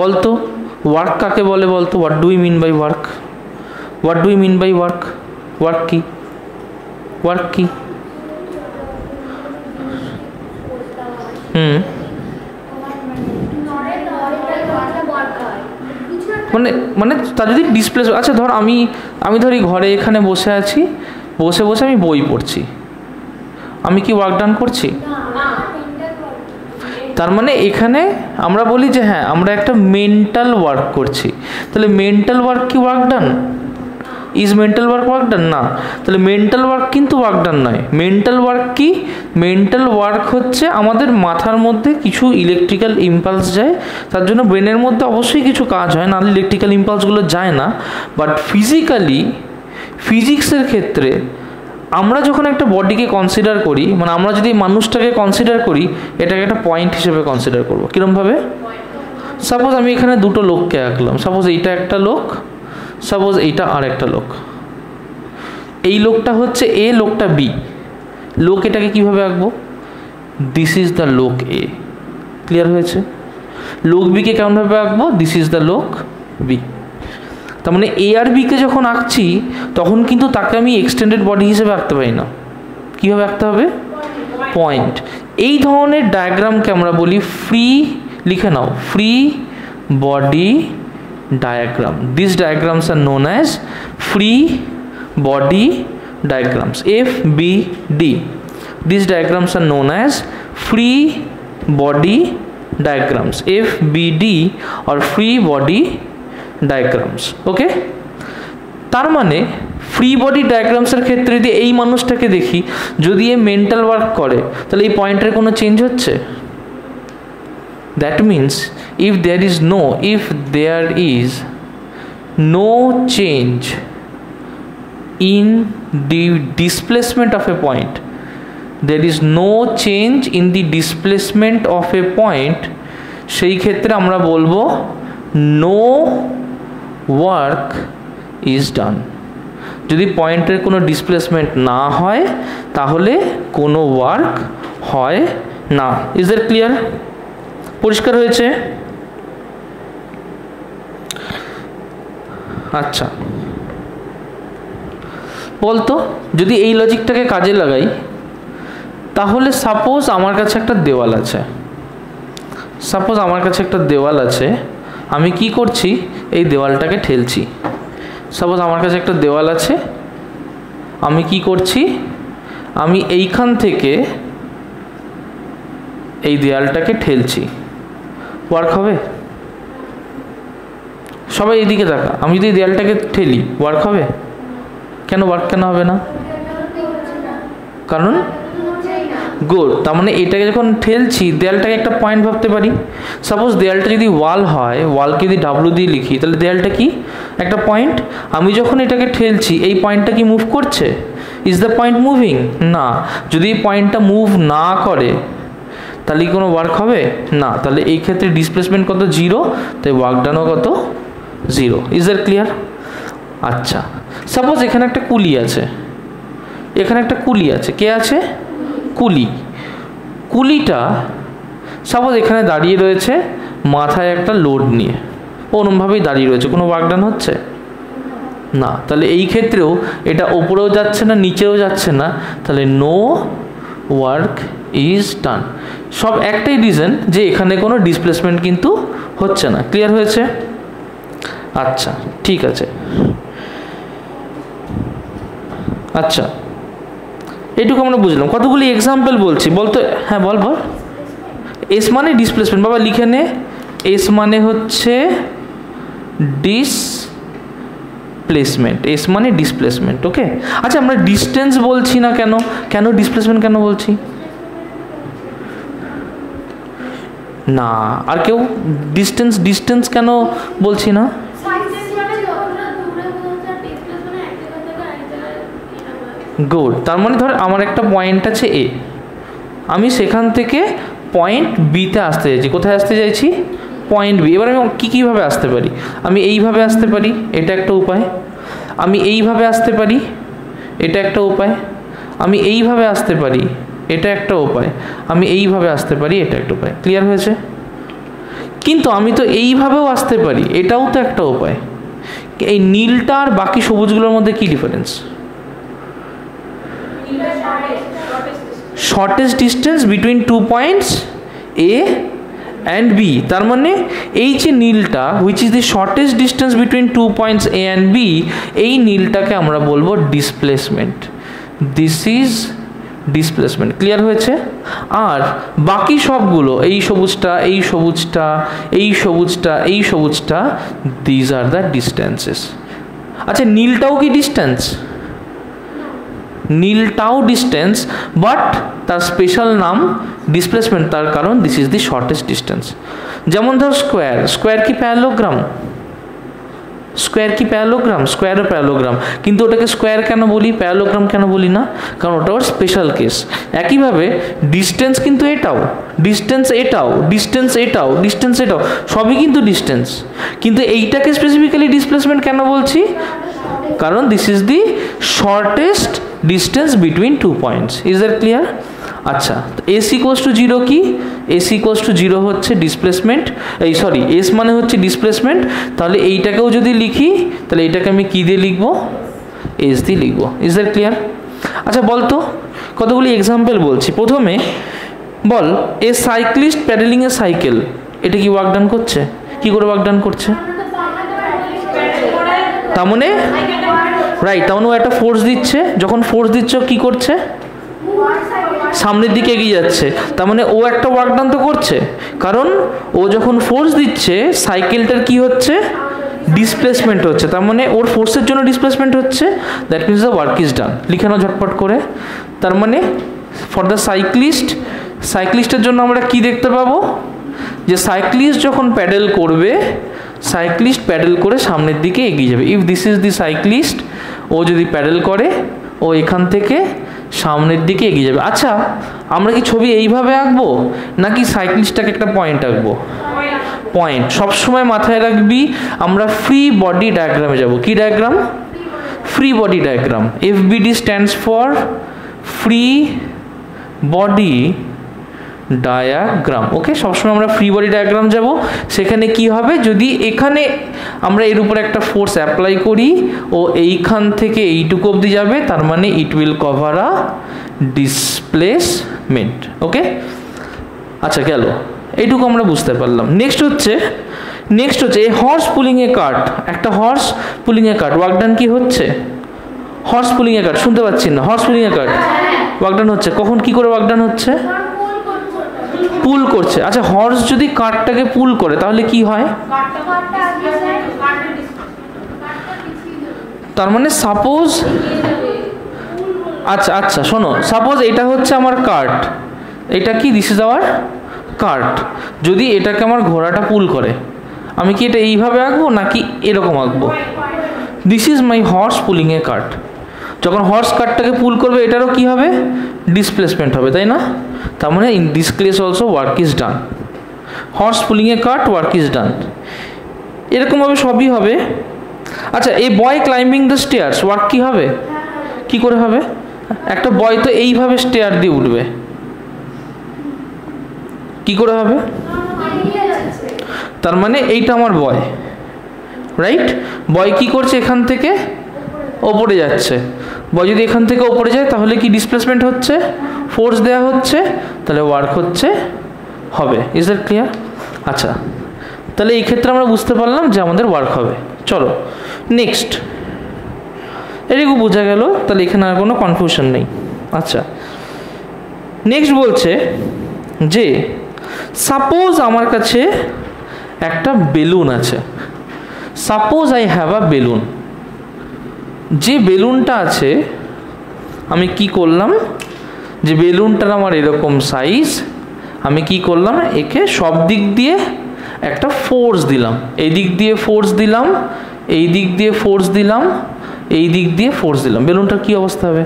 বলতো ওয়ার্ক কাকে বলে বলতো? What do you mean by work? What do you mean by work? Work কি? ওয়ার্ক কি? মানে মানে তার যদি ডিসপ্লেস, আচ্ছা ধর আমি ধরি ঘরে এখানে বসে আছি, বসে বসে আমি বই পড়ছি, আমি কি ওয়ার্ক ডান করছি? তার মানে এখানে আমরা বলি যে হ্যাঁ আমরা একটা মেন্টাল ওয়ার্ক করছি। তাহলে মেন্টাল ওয়ার্ক কি work done? Is mental work work done? না। তাহলে মেন্টাল ওয়ার্ক কিন্তু ওয়ার্ক ডান নয়। মেন্টাল ওয়ার্ক কি? মেন্টাল ওয়ার্ক হচ্ছে আমাদের মাথার মধ্যে কিছু ইলেকট্রিক্যাল ইম্পালস যায়, তার জন্য ব্রেনের মধ্যে অবশ্যই কিছু কাজ হয়, নাহলে ইলেকট্রিক্যাল ইম্পালসগুলো যায় না। বাট ফিজিক্যালি, ফিজিক্সের ক্ষেত্রে আমরা যখন একটা বডিকে কনসিডার করি, মানে আমরা যদি মানুষটাকে কনসিডার করি, এটাকে একটা পয়েন্ট হিসেবে কনসিডার করবো। কীরকমভাবে? সাপোজ আমি এখানে দুটো লোককে আঁকলাম, সাপোজ এইটা একটা লোক, সাপোজ এইটা আর একটা লোক। এই লোকটা হচ্ছে এ, লোকটা বি। লোক এটাকে কিভাবে আঁকবো? দিস ইজ দ্য লোক এ। ক্লিয়ার হয়েছে? লোক বিকে কেমনভাবে আঁকবো? দিস ইজ দ্য লোক বি। তার মানে এ আর বিকে যখন আঁকছি তখন কিন্তু তাকে আমি এক্সটেন্ডেড বডি হিসেবে আঁকতে পারি না। কীভাবে আঁকতে হবে? পয়েন্ট। এই ধরনের ডায়াগ্রামকে আমরা বলি ফ্রি, লিখে নাও, free body diagram. These diagrams are known as free body diagrams, FBD. These diagrams are known as free body diagrams, FBD or free body diagrams. Okay? তার মানে ফ্রি বডি ডায়াগ্রামসের ক্ষেত্রে যদি এই মানুষটাকে দেখি, যদি এ মেন্টাল ওয়ার্ক করে, তাহলে এই পয়েন্টের কোনো চেঞ্জ হচ্ছে? That means if there is no change in the displacement of a point, there is no change in the displacement of a point, সেই ক্ষেত্রে আমরা বলবো no work is done. যদি পয়েন্টের কোনো ডিসপ্লেসমেন্ট না হয় তাহলে কোনো ওয়ার্ক হয় না। Is that clear? পরিষ্কার হয়েছে? আচ্ছা, বলতো যদি এই লজিকটাকে কাজে লাগাই, তাহলে সাপোজ আমার কাছে একটা দেওয়াল আছে, আমি কি করছি? এই দেওয়ালটাকে ঠেলছি। সাপোজ আমার কাছে একটা দেওয়াল আছে, আমি কি করছি? আমি এইখান থেকে এই দেওয়ালটাকে ঠেলছি। ওয়ার্ক হবে? সবাই এইদিকে দেখা, আমি যদি দেওয়ালটাকে ঠেলি ওয়ার্ক হবে? কেন ওয়ার্ক কেন হবে না? কারণ গুড। তার মানে এটাকে যখন ঠেলছি, দেয়ালটাকে একটা পয়েন্ট ভাবতে পারি। সাপোজ দেয়ালটা যদি ওয়াল হয়, ওয়ালকে যদি ডাব্লু দিয়ে লিখি, তাহলে দেয়ালটা কি? একটা পয়েন্ট। আমি যখন এটাকে ঠেলছি, এই পয়েন্টটা কি মুভ করছে? Is the point moving? না। যদি এই পয়েন্টটা মুভ না করে তাহলে কি কোনো ওয়ার্ক হবে? না। তাহলে এই ক্ষেত্রে ডিসপ্লেসমেন্ট কত? 0। তাই ওয়ার্ক ডানও কত? 0। Is that clear? আচ্ছা, সাপোজ এখানে একটা কুলি আছে, কে আছে? কুলি। কুলিটা সাপোজ এখানে দাঁড়িয়ে রয়েছে, মাথায় একটা লোড নিয়ে ওরমভাবেই দাঁড়িয়ে রয়েছে, কোনো ওয়ার্ক ডান হচ্ছে না। তাহলে এই ক্ষেত্রেও এটা ওপরেও যাচ্ছে না, নিচেও যাচ্ছে না, তাহলে নো ওয়ার্ক ইজ ডান। সব একটাই রিজন যে এখানে কোনো ডিসপ্লেসমেন্ট কিন্তু হচ্ছে না। ক্লিয়ার হয়েছে? আচ্ছা, ঠিক আছে। আচ্ছা, এইটুকু আমরা বুঝলাম। কতগুলি এক্সাম্পল বলছি, বলতো? হ্যাঁ বল। এস মানে ডিসপ্লেসমেন্ট, বাবা লিখে নে। এস মানে হচ্ছে ডিসপ্লেসমেন্ট, এস মানে ডিসপ্লেসমেন্ট। ওকে, আচ্ছা আমরা ডিস্টেন্স বলছি না কেন? কেন ডিসপ্লেসমেন্ট কেন বলছি না? আর কেউ ডিস্টেন্স কেন বলছি না? গুড। তার মানে ধর আমার একটা পয়েন্ট আছে এ, আমি সেখান থেকে পয়েন্ট বিতে আসতে চাইছি। কোথায় আসতে চাইছি? Point B. এবার আমি কীভাবে আসতে পারি? আমি এইভাবে আসতে পারি, এটা একটা উপায়। আমি এইভাবে আসতে পারি, এটা একটা উপায়। আমি এইভাবে আসতে পারি, এটা একটা উপায়। আমি এইভাবে আসতে পারি, এটা একটা উপায়। ক্লিয়ার হয়েছে? কিন্তু আমি তো এইভাবেও আসতে পারি, এটাও তো একটা উপায়। এই নীলটা আর বাকি সবুজগুলোর মধ্যে কি difference? Shortest distance between 2 points A and B. তার মানে এই যে নীলটা, which is the shortest distance between 2 points A and B, এই নীলটাকে আমরা বলবো displacement. This is displacement. Clear হয়েছে? আর বাকি সবগুলো, এই সবুজটা, এই সবুজটা, এই সবুজটা, এই সবুজটা, দিজ আর দ্য ডিস্টেন্সেস। আচ্ছা, নীলটাও কি ডিস্টেন্স? নীলটাও ডিস্টেন্স, বাট তার স্পেশাল নাম ডিসপ্লেসমেন্ট, তার কারণ this is the shortest distance. যেমন ধর স্কোয়ার, স্কোয়ার কি প্যারালোগ্রাম? স্কোয়ার কি প্যারালোগ্রাম? স্কোয়ারও প্যারালোগ্রাম, কিন্তু ওটাকে স্কোয়ার কেন বলি, প্যারালোগ্রাম কেন বলি না? কারণ ওটা ওর স্পেশাল কেস। একইভাবে ডিস্টেন্স কিন্তু এটাও, ডিস্টেন্স এটাও, ডিস্টেন্স এটাও, ডিস্টেন্স এটাও, সবই কিন্তু ডিস্টেন্স, কিন্তু এইটাকে স্পেসিফিক্যালি ডিসপ্লেসমেন্ট কেন বলছি? কারণ this is the shortest distance between 2 points. Is that clear? আচ্ছা, এস ইকুয়ালস টু 0 কি? এস ইকুয়ালস টু 0 হচ্ছে ডিসপ্লেসমেন্ট, এই সরি এস মানে হচ্ছে ডিসপ্লেসমেন্ট। তাহলে এইটাকেও যদি লিখি, তাহলে এইটাকে আমি কী দিয়ে লিখবো? এস দিয়ে লিখবো। Is that clear? আচ্ছা বলতো, কতগুলি এক্সাম্পল বলছি। প্রথমে বল, এ সাইক্লিস্ট প্যাডেলিং এ সাইকেল, এটা কি ওয়ার্ক ডান করছে? কি করে ওয়ার্ক ডান করছে? তার মানে রাইট, তার মানে ও একটা ফোর্স দিচ্ছে, যখন ফোর্স দিচ্ছে কি করছে? সামনের দিকে এগিয়ে যাচ্ছে। তার মানে ও একটা ওয়ার্ক ডান তো করছে, কারণ ও যখন ফোর্স দিচ্ছে সাইকেলটার কি হচ্ছে? ডিসপ্লেসমেন্ট হচ্ছে। তার মানে ওর ফোর্সের জন্য ডিসপ্লেসমেন্ট হচ্ছে, that means the work is ডান। লিখে নাও ঝটপট করে। তার মানে ফর দ্য সাইক্লিস্ট, সাইক্লিস্টের জন্য আমরা কি দেখতে পাবো? যে সাইক্লিস্ট যখন প্যাডেল করবে, সাইক্লিস্ট প্যাডেল করে সামনের দিকে এগিয়ে যাবে। If this is the cyclist, ও যদি প্যাডেল করে, ও এখান থেকে সামনের দিকে এগিয়ে যাবে। আচ্ছা, আমরা কি ছবি এইভাবে আঁকবো, নাকি সাইক্লিস্টটাকে একটা পয়েন্ট আঁকবো? পয়েন্ট। সবসময় মাথায় রাখবি আমরা ফ্রি বডি ডায়াগ্রামে যাব। কি diagram? Free body diagram. FBD stands for free body diagram. Okay, সবসময় আমরা ফ্রি বডি ডায়াগ্রাম যাব। সেখানে কি হবে, যদি এখানে আমরা এর উপর একটা ফোর্স অ্যাপ্লাই করি, ও এইখান থেকে এইটুকু অবধি যাবে, তার মানে it will cover a displacement. Okay, আচ্ছা গেল, এইটুকু আমরা বুঝতে পারলাম। নেক্সট হচ্ছে এই হর্স পুলিং এ কার্ট, একটা horse pulling a cart, work done কি হচ্ছে? হর্স পুলিং এ কার্ট, শুনতে পাচ্ছি না, horse pulling a cart work done হচ্ছে। কখন কি করে ওয়ার্ক ডান হচ্ছে? পুল করছে। আচ্ছা, হর্স যদি কার্টটাকে পুল করে তাহলে কি হয়? তার মানে সাপোজ, আচ্ছা আচ্ছা শোনো, সাপোজ এটা হচ্ছে আমার কার্ট, এটা কি? This is our cart. যদি এটাকে আমার ঘোড়াটা পুল করে, আমি কি এটা এইভাবে আঁকবো নাকি এরকম আঁকবো? This is my horse pulling a cart. যখন হর্স কার্টটাকে পুল করবে, এটারও কি হবে? ডিসপ্লেসমেন্ট হবে, তাই না? তার মানে in this case also work is done. Horse pulling a cart, work is done. এরকমভাবে সবই হবে। আচ্ছা, এই boy climbing the stairs, work কি হবে? কি করে হবে? একটা বয় তো এইভাবে স্টেয়ার দিয়ে উঠবে, কি করে হবে? তার মানে এইটা আমার বয়, রাইট? বয় কি করছে? এখান থেকে ওপরে যাচ্ছে। বয় যদি এখান থেকে ওপরে যায়, তাহলে কি ডিসপ্লেসমেন্ট হচ্ছে? ফোর্স দেওয়া হচ্ছে, তাহলে ওয়ার্ক হচ্ছে, হবে। Is that clear? আচ্ছা, তাহলে এই ক্ষেত্রে আমরা বুঝতে পারলাম যে আমাদের ওয়ার্ক হবে। চলো নেক্সট, এটুকু বোঝা গেল, তাহলে এখানে আর কোনো কনফিউশন নেই। আচ্ছা, নেক্সট বলছে যে সাপোজ আমার কাছে একটা বেলুন আছে। Suppose I have a balloon. যে বেলুনটা আছে, আমি কি করলাম, যে বেলুনটার আমার এরকম সাইজ, আমি কি করলাম, একে সব দিক দিয়ে একটা ফোর্স দিলাম। এই দিক দিয়ে ফোর্স দিলাম, এই দিক দিয়ে ফোর্স দিলাম, এই দিক দিয়ে ফোর্স দিলাম। বেলুনটার কি অবস্থা হবে?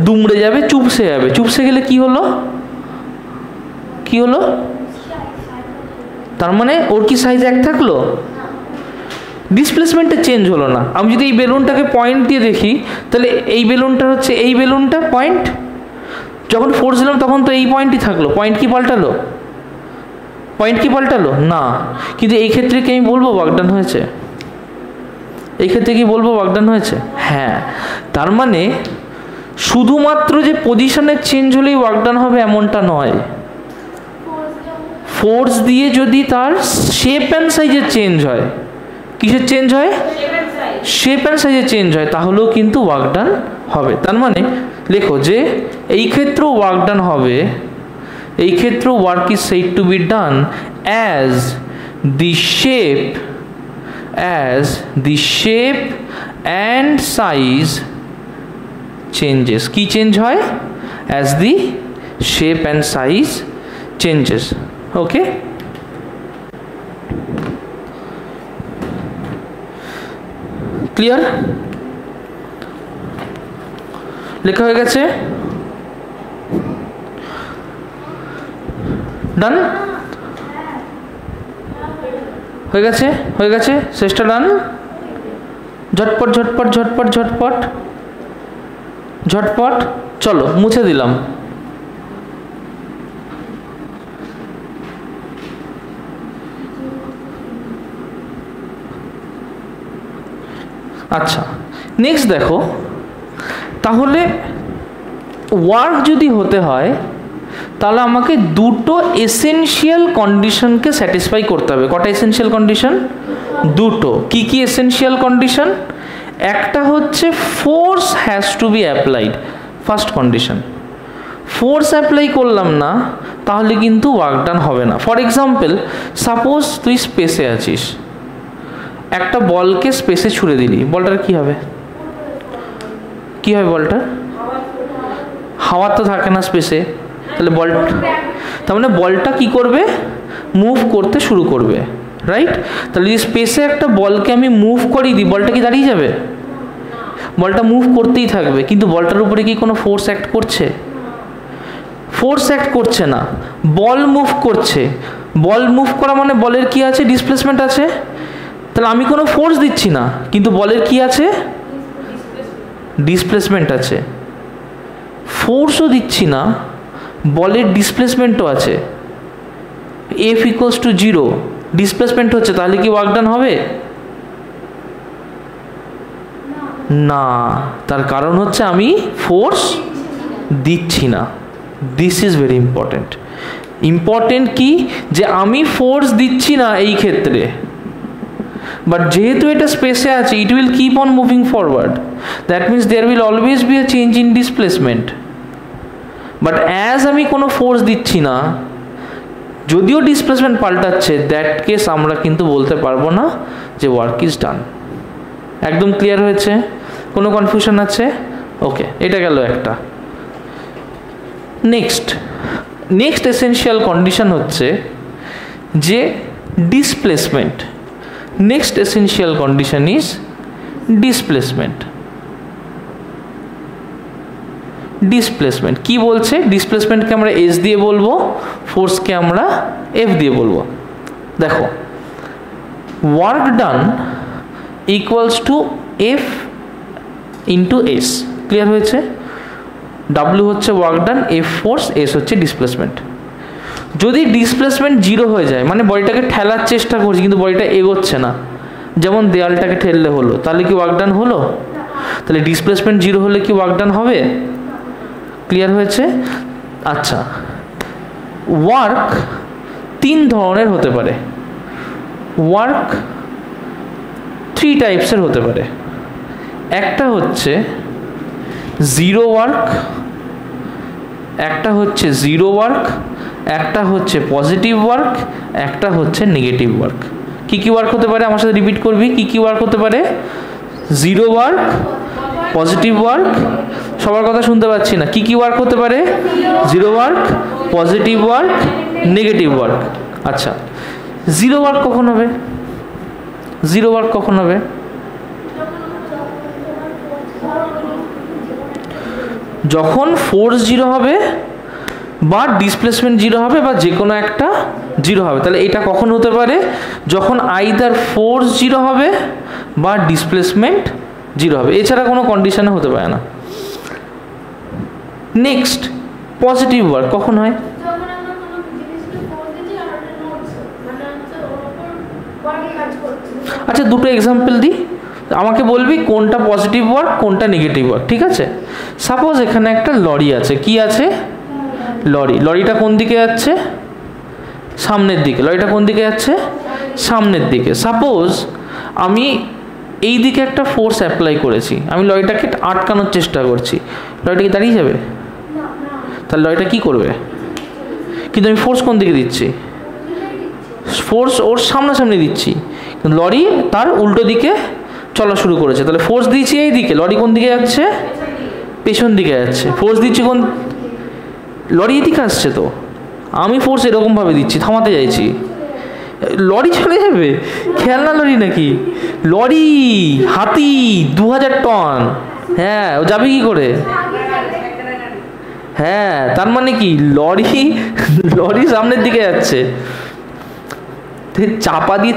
দুমড়ে যাবে, চুপসে যাবে। চুপসে গেলে কি হলো? কি হলো? তার মানে ওর কি সাইজ এক থাকলো? ডিসপ্লেসমেন্টটা চেঞ্জ হলো না। আমি যদি এই বেলুনটাকে পয়েন্ট দিয়ে দেখি, তাহলে এই বেলুনটা হচ্ছে, এই বেলুনটা পয়েন্ট, যখন ফোর্স দিলাম তখন তো এই পয়েন্টই থাকলো, পয়েন্ট কি পাল্টালো? পয়েন্ট কি পাল্টালো না, কিন্তু এই ক্ষেত্রে কি আমি বলবো ওয়ার্ক ডান হয়েছে? এই ক্ষেত্রে কি বলবো ওয়ার্ক ডান হয়েছে? হ্যাঁ, তার মানে শুধুমাত্র যে পজিশনের চেঞ্জ হলেই ওয়ার্ক ডান হবে এমনটা নয়। ফোর্স দিয়ে যদি তার শেপ অ্যান্ড সাইজের চেঞ্জ হয়, কিসের চেঞ্জ হয়? শেপ অ্যান্ড সাইজের চেঞ্জ হয়, তাহলেও কিন্তু ওয়ার্ক ডান হবে। তার মানে লেখো যে এই ক্ষেত্রেও ওয়ার্ক ডান হবে, এই ক্ষেত্রেও work is said to be done as the shape and size changes. কি চেঞ্জ হয়? As the shape and size changes. Okay, clear? লেখা হয়ে গেছে? ডান হয়ে গেছে? হয়ে গেছে, শেষটা ডান। ঝটপট ঝটপট ঝটপট ঝটপট ঝটপট, চলো মুছে দিলাম। আচ্ছা, নেক্সট দেখো, তাহলে ওয়ার্ক যদি হতে হয় তাহলে আমাকে দুটো এসেনশিয়াল কন্ডিশনকে স্যাটিসফাই করতে হবে। কটা এসেনশিয়াল কন্ডিশন? দুটো। কি কি এসেনশিয়াল কন্ডিশন? একটা হচ্ছে force has to be applied, first condition. Force apply করলাম না তাহলে কিন্তু ওয়ার্ক ডান হবে না। ফর এক্সাম্পল, সাপোজ তুই স্পেসে আছিস, একটা বলকে স্পেসে ছুড়ে দিলি, বলটার কি হবে? কি হবে বলটা? হাওয়া তো থাকে না স্পেসে, তাহলে বলটা, তার মানে বলটা কি করবে? মুভ করতে শুরু করবে, রাইট? তাহলে যদি স্পেসে একটা বলকে আমি মুভ করিয়ে দিই, বলটা কি দাঁড়িয়ে যাবে? বলটা মুভ করতেই থাকবে, কিন্তু বলটার উপরে কি কোনো ফোর্স অ্যাক্ট করছে? ফোর্স অ্যাক্ট করছে না, বল মুভ করছে। বল মুভ করা মানে বলের কি আছে? ডিসপ্লেসমেন্ট আছে। তাহলে আমি কোনো ফোর্স দিচ্ছি না, কিন্তু বলের কি আছে? ডিসপ্লেসমেন্ট আছে। ফোর্সও দিচ্ছি না, বলের ডিসপ্লেসমেন্টও আছে। এফ ইকুয়ালস টু 0, ডিসপ্লেসমেন্ট হচ্ছে, তাহলে কি ওয়ার্ক ডান হবে? না, তার কারণ হচ্ছে আমি ফোর্স দিচ্ছি না। This is very important. Important কি? যে আমি ফোর্স দিচ্ছি না এই ক্ষেত্রে, বাট যেহেতু এটা স্পেসে আছে, it will keep on moving forward, that means there will always be a change in displacement. But as আমি কোনো ফোর্স দিচ্ছি না, যদিও ডিসপ্লেসমেন্ট পাল্টাচ্ছে, দ্যাট কেস আমরা কিন্তু বলতে পারবো না যে ওয়ার্ক ইজ ডান। একদম ক্লিয়ার হয়েছে? কোনো কনফিউশন আছে? ওকে, এটা গেল একটা। নেক্সট এসেনশিয়াল কন্ডিশন হচ্ছে যে displacement. Next essential condition is displacement. Displacement কি বলছে? ডিসপ্লেসমেন্টকে আমরা এস দিয়ে বলবো, ফোর্সকে আমরা এফ দিয়ে বলবো। দেখো, work done equals to F into S. Clear হয়েছে? ডাব্লিউ হচ্ছে work done, F force, S হচ্ছে ডিসপ্লেসমেন্ট। যদি ডিসপ্লেসমেন্ট 0 হয়ে যায়, মানে বডিটাকে ঠেলার চেষ্টা করছি কিন্তু বডিটা এগোচ্ছে না, যেমন দেয়ালটাকে ঠেললে হলো, তাহলে কি ওয়ার্ক ডান হলো? তাহলে ডিসপ্লেসমেন্ট 0 হলে কি ওয়ার্ক ডান হবে? ক্লিয়ার হয়েছে? আচ্ছা, ওয়ার্ক 3 ধরনের হতে পারে। ওয়ার্ক 3 টাইপসের হতে পারে। একটা হচ্ছে জিরো ওয়ার্ক, একটা হচ্ছে জিরো ওয়ার্ক, একটা হচ্ছে পজিটিভ ওয়ার্ক, একটা হচ্ছে নেগেটিভ ওয়ার্ক। কি কি ওয়ার্ক হতে পারে? আমার সাথে রিপিট করবি। কি কি ওয়ার্ক হতে পারে? জিরো ওয়ার্ক, পজিটিভ ওয়ার্ক, সবার কথা শুনতে পাচ্ছি না। কি কি ওয়ার্ক হতে পারে? Zero work, positive work, negative work. আচ্ছা, জিরো ওয়ার্ক কখন হবে? জিরো ওয়ার্ক কখন হবে? যখন ফোর্স 0 হবে বা ডিসপ্লেসমেন্ট 0 হবে বা যে কোনো একটা 0 হবে। তাহলে এটা কখন হতে পারে? যখন আইদার ফোর্স 0 হবে বা ডিসপ্লেসমেন্ট 0 হবে, এছাড়া কোনো কন্ডিশনে হতে পারে না। নেক্সট, পজিটিভ ওয়ার্ক কখন হয়? আচ্ছা দুটো এক্সাম্পল দিই, আমাকে বলবি কোনটা পজিটিভ ওয়ার্ক কোনটা নেগেটিভ ওয়ার্ক, ঠিক আছে? সাপোজ এখানে একটা লরি আছে, কি আছে? লরি। লরিটা কোন দিকে যাচ্ছে? সামনের দিকে। লরিটা কোন দিকে যাচ্ছে? সামনের দিকে। সাপোজ আমি এই দিকে একটা ফোর্স অ্যাপ্লাই করেছি, আমি লরিটাকে আটকানোর চেষ্টা করছি, লরিটা কি দাঁড়িয়ে যাবে? তাহলে লরিটা কি করবে? কিন্তু আমি ফোর্স কোন দিকে দিচ্ছি? ফোর্স ওর সামনাসামনি দিচ্ছি, লরি তার উল্টো দিকে চলা শুরু করেছে, তাহলে ফোর্স দিচ্ছি এই দিকে, লরি কোন দিকে যাচ্ছে? পেছন দিকে যাচ্ছে। ফোর্স দিচ্ছি কোন? লরি এদিকে আসছে, তো আমি ফোর্স এরকমভাবে দিচ্ছি, থামাতে চাইছি, লরি চলে যাবে। খেলনা লরি নাকি? লরি হাতি 2000 টন, হ্যাঁ ও যাবে কি করে? হ্যাঁ তার মানে কি লরি লরি সামনের দিকে যাচ্ছে, চাপা দিয়ে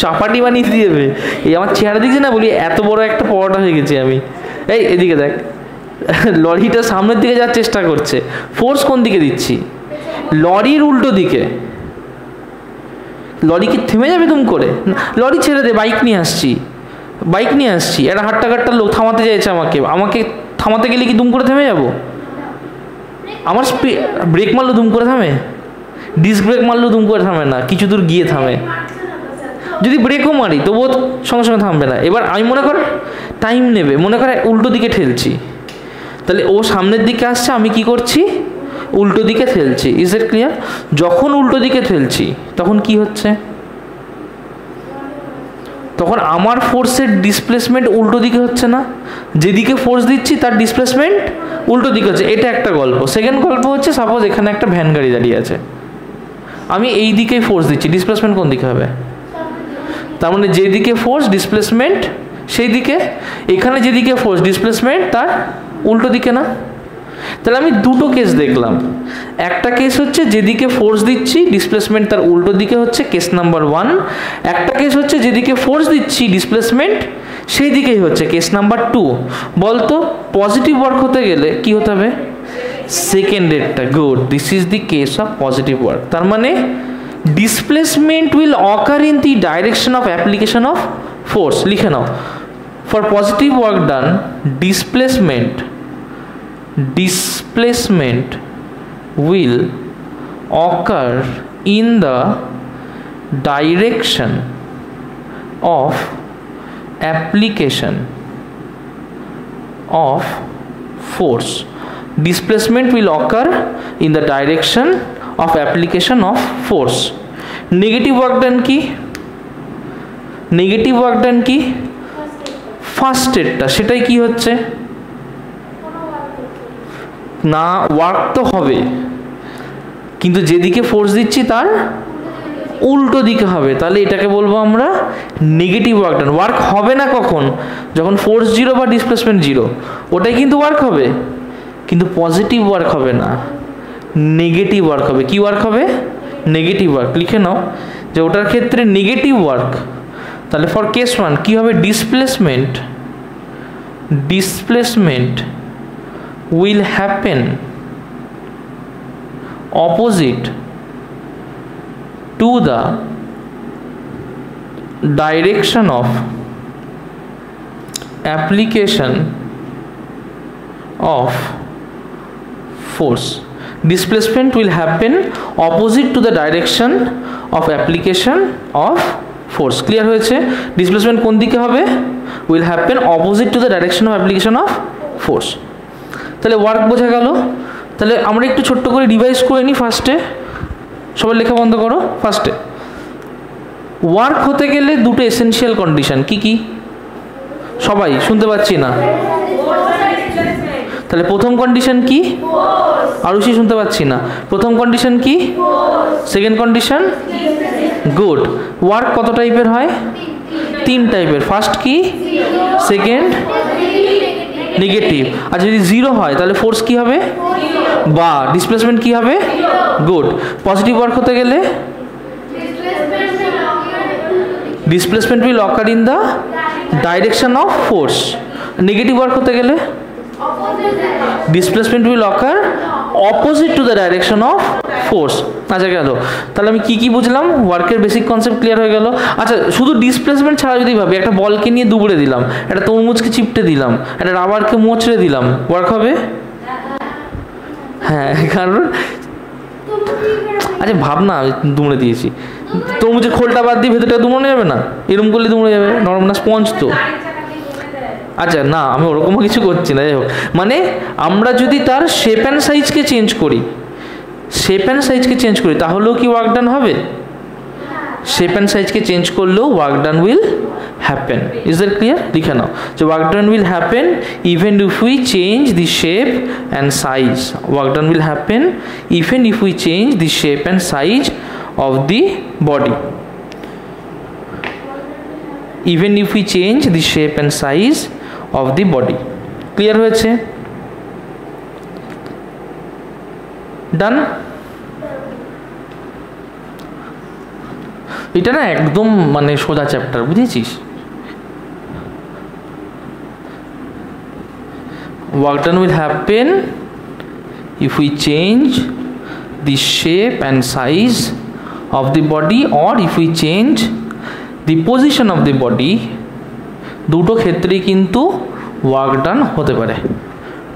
চাপাটি বানিয়ে দিয়ে দেবে। এই আমার চেহারা দিচ্ছে না, বলি এত বড় একটা পরোটা হয়ে গেছি আমি। এই এদিকে দেখ, লরিটা সামনের দিকে যাওয়ার চেষ্টা করছে, ফোর্স কোন দিকে দিচ্ছি? লরির উল্টো দিকে। লরি কি থেমে যাবে তুম করে? লরি ছেড়ে দে, বাইক নিয়ে আসছি, বাইক নিয়ে আসছি, একটা হাট্টা কাট্টা লোক থামাতে চাইছে আমাকে, আমাকে থামাতে গেলে কি দুম করে থেমে যাব? আমার ব্রেক মারলো দুম করে থামে? ডিস্ক ব্রেক মারলেও দুম করে থামে না, কিছু দূর গিয়ে থামে। যদি ব্রেকও মারি তবুও সঙ্গে সঙ্গে থামবে না। এবার আমি মনে কর টাইম নেবে, মনে করে উল্টো দিকে ঠেলছি, তাহলে ও সামনের দিকে আসছে, আমি কি করছি? উল্টো দিকে ঠেলছি। Is it clear? যখন উল্টো দিকে ঠেলছি তখন কি হচ্ছে? তখন আমার ফোর্সের ডিসপ্লেসমেন্ট উল্টো দিকে হচ্ছে না, যেদিকে ফোর্স দিচ্ছি তার ডিসপ্লেসমেন্ট উল্টো দিকে হচ্ছে। এটা একটা গল্প। সেকেন্ড গল্প হচ্ছে, সাপোজ এখানে একটা ভ্যান গাড়ি দাঁড়িয়ে আছে, আমি এই দিকেই ফোর্স দিচ্ছি, ডিসপ্লেসমেন্ট কোন দিকে হবে? তার মানে যেদিকে ফোর্স ডিসপ্লেসমেন্ট সেই দিকে, এখানে যেদিকে ফোর্স ডিসপ্লেসমেন্ট তার উল্টো দিকে না? তাহলে আমি দুটো কেস দেখলাম। একটা কেস হচ্ছে যেদিকে ফোর্স দিচ্ছি ডিসপ্লেসমেন্ট তার উল্টো দিকে হচ্ছে, কেস নাম্বার 1। একটা কেস হচ্ছে যেদিকে ফোর্স দিচ্ছি ডিসপ্লেসমেন্ট সেই দিকেই হচ্ছে, কেস নাম্বার 2। বলতো পজিটিভ ওয়ার্ক হতে গেলে কি হতে হবে? সেকেন্ডেরটা। Good, this is the case of positive work. তার মানে displacement will occur in the direction of application of force. লিখে নাও, for positive work done, displacement will occur in the direction of application of force. Displacement will occur in the direction of application of force. Negative work done কি? Negative work done কি? First এডটা, সেটাই কি হচ্ছে না, work তো হবে কিন্তু যেদিকে ফোর্স দিচ্ছি তার উল্টো দিকে হবে, তাহলে এটাকে বলবো আমরা নেগেটিভ ওয়ার্ক ডান। ওয়ার্ক হবে না কখন? যখন ফোর্স 0 বা ডিসপ্লেসমেন্ট 0, ওটাই কিন্তু ওয়ার্ক হবে, কিন্তু পজিটিভ ওয়ার্ক হবে না, নেগেটিভ ওয়ার্ক হবে। কি ওয়ার্ক হবে? Negative work. লিখে নাও যে ওটার ক্ষেত্রে নেগেটিভ ওয়ার্ক। তাহলে ফর কেস 1 কি হবে? Displacement will happen opposite to the direction of application of force. Displacement will happen opposite to the direction of application of force. Clear হয়েছে? Displacement কোন দিকে হবে? Will happen opposite to the direction of application of force. তাহলে work বোঝা গেল। তাহলে আমরা একটু ছোট্ট করে রিভাইজ করে নিই। ফার্স্টে সবাই লেখা বন্ধ করো। ফার্স্টে ওয়ার্ক হতে গেলে দুটো এসেনশিয়াল কন্ডিশন কি কি? সবাই শুনতে পাচ্ছি না। তাহলে প্রথম কন্ডিশন কি? আরুষি শুনতে পাচ্ছি না। প্রথম কন্ডিশন কি? Second condition? গুড। ওয়ার্ক কত টাইপের হয়? 3 টাইপের। ফার্স্ট কি? Second negative. আর যদি 0 হয় তাহলে ফোর্স কি হবে? বা ডিসপ্লেসমেন্ট কি হবে? গুড। পজিটিভ ওয়ার্ক হতে গেলে displacement will occur in the direction of force. Negative work হতে গেলে displacement will occur opposite to the direction of force. আচ্ছা গেল, তাহলে আমি কি বুঝলাম, ওয়ার্কের বেসিক কনসেপ্ট ক্লিয়ার হয়ে গেল। আচ্ছা শুধু ডিসপ্লেসমেন্ট ছাড়া যদি ভাবি, একটা বলকে নিয়ে দুবড়ে দিলাম, একটা তরমুজকে চিপটে দিলাম, একটা রাবারকে মোচড়ে দিলাম, ওয়ার্ক হবে? হ্যাঁ, কারণ আচ্ছা ভাবনা দুমড়ে দিয়েছি, তরমুজের খোলটা বাদ দিয়ে ভেতরটা দুমড়ে যাবে না? এরকম করলে দুমড়ে যাবে, নরম না স্পঞ্জ তো। আচ্ছা না, আমি ওরকমও কিছু করছি না, যাই হোক, মানে আমরা যদি তার শেপ অ্যান্ড সাইজকে চেঞ্জ করি, তাহলেও কি ওয়ার্ক ডান হবে? শেপ অ্যান্ড সাইজকে চেঞ্জ করলেও work done will happen. Is that clear? লিখে নাও যে work done will happen even if we change the shape and size. Work done will happen even if we change the shape and size of the body. Even if we change the shape and size of the body. Clear হয়েছে? ডান? এটা না একদম মানে সোজা chapter, বুঝেছিস? Work done will happen if we change the shape and size of the body or if we change the position of the body. দুটো ক্ষেত্রেই কিন্তু ওয়ার্ক ডান হতে পারে।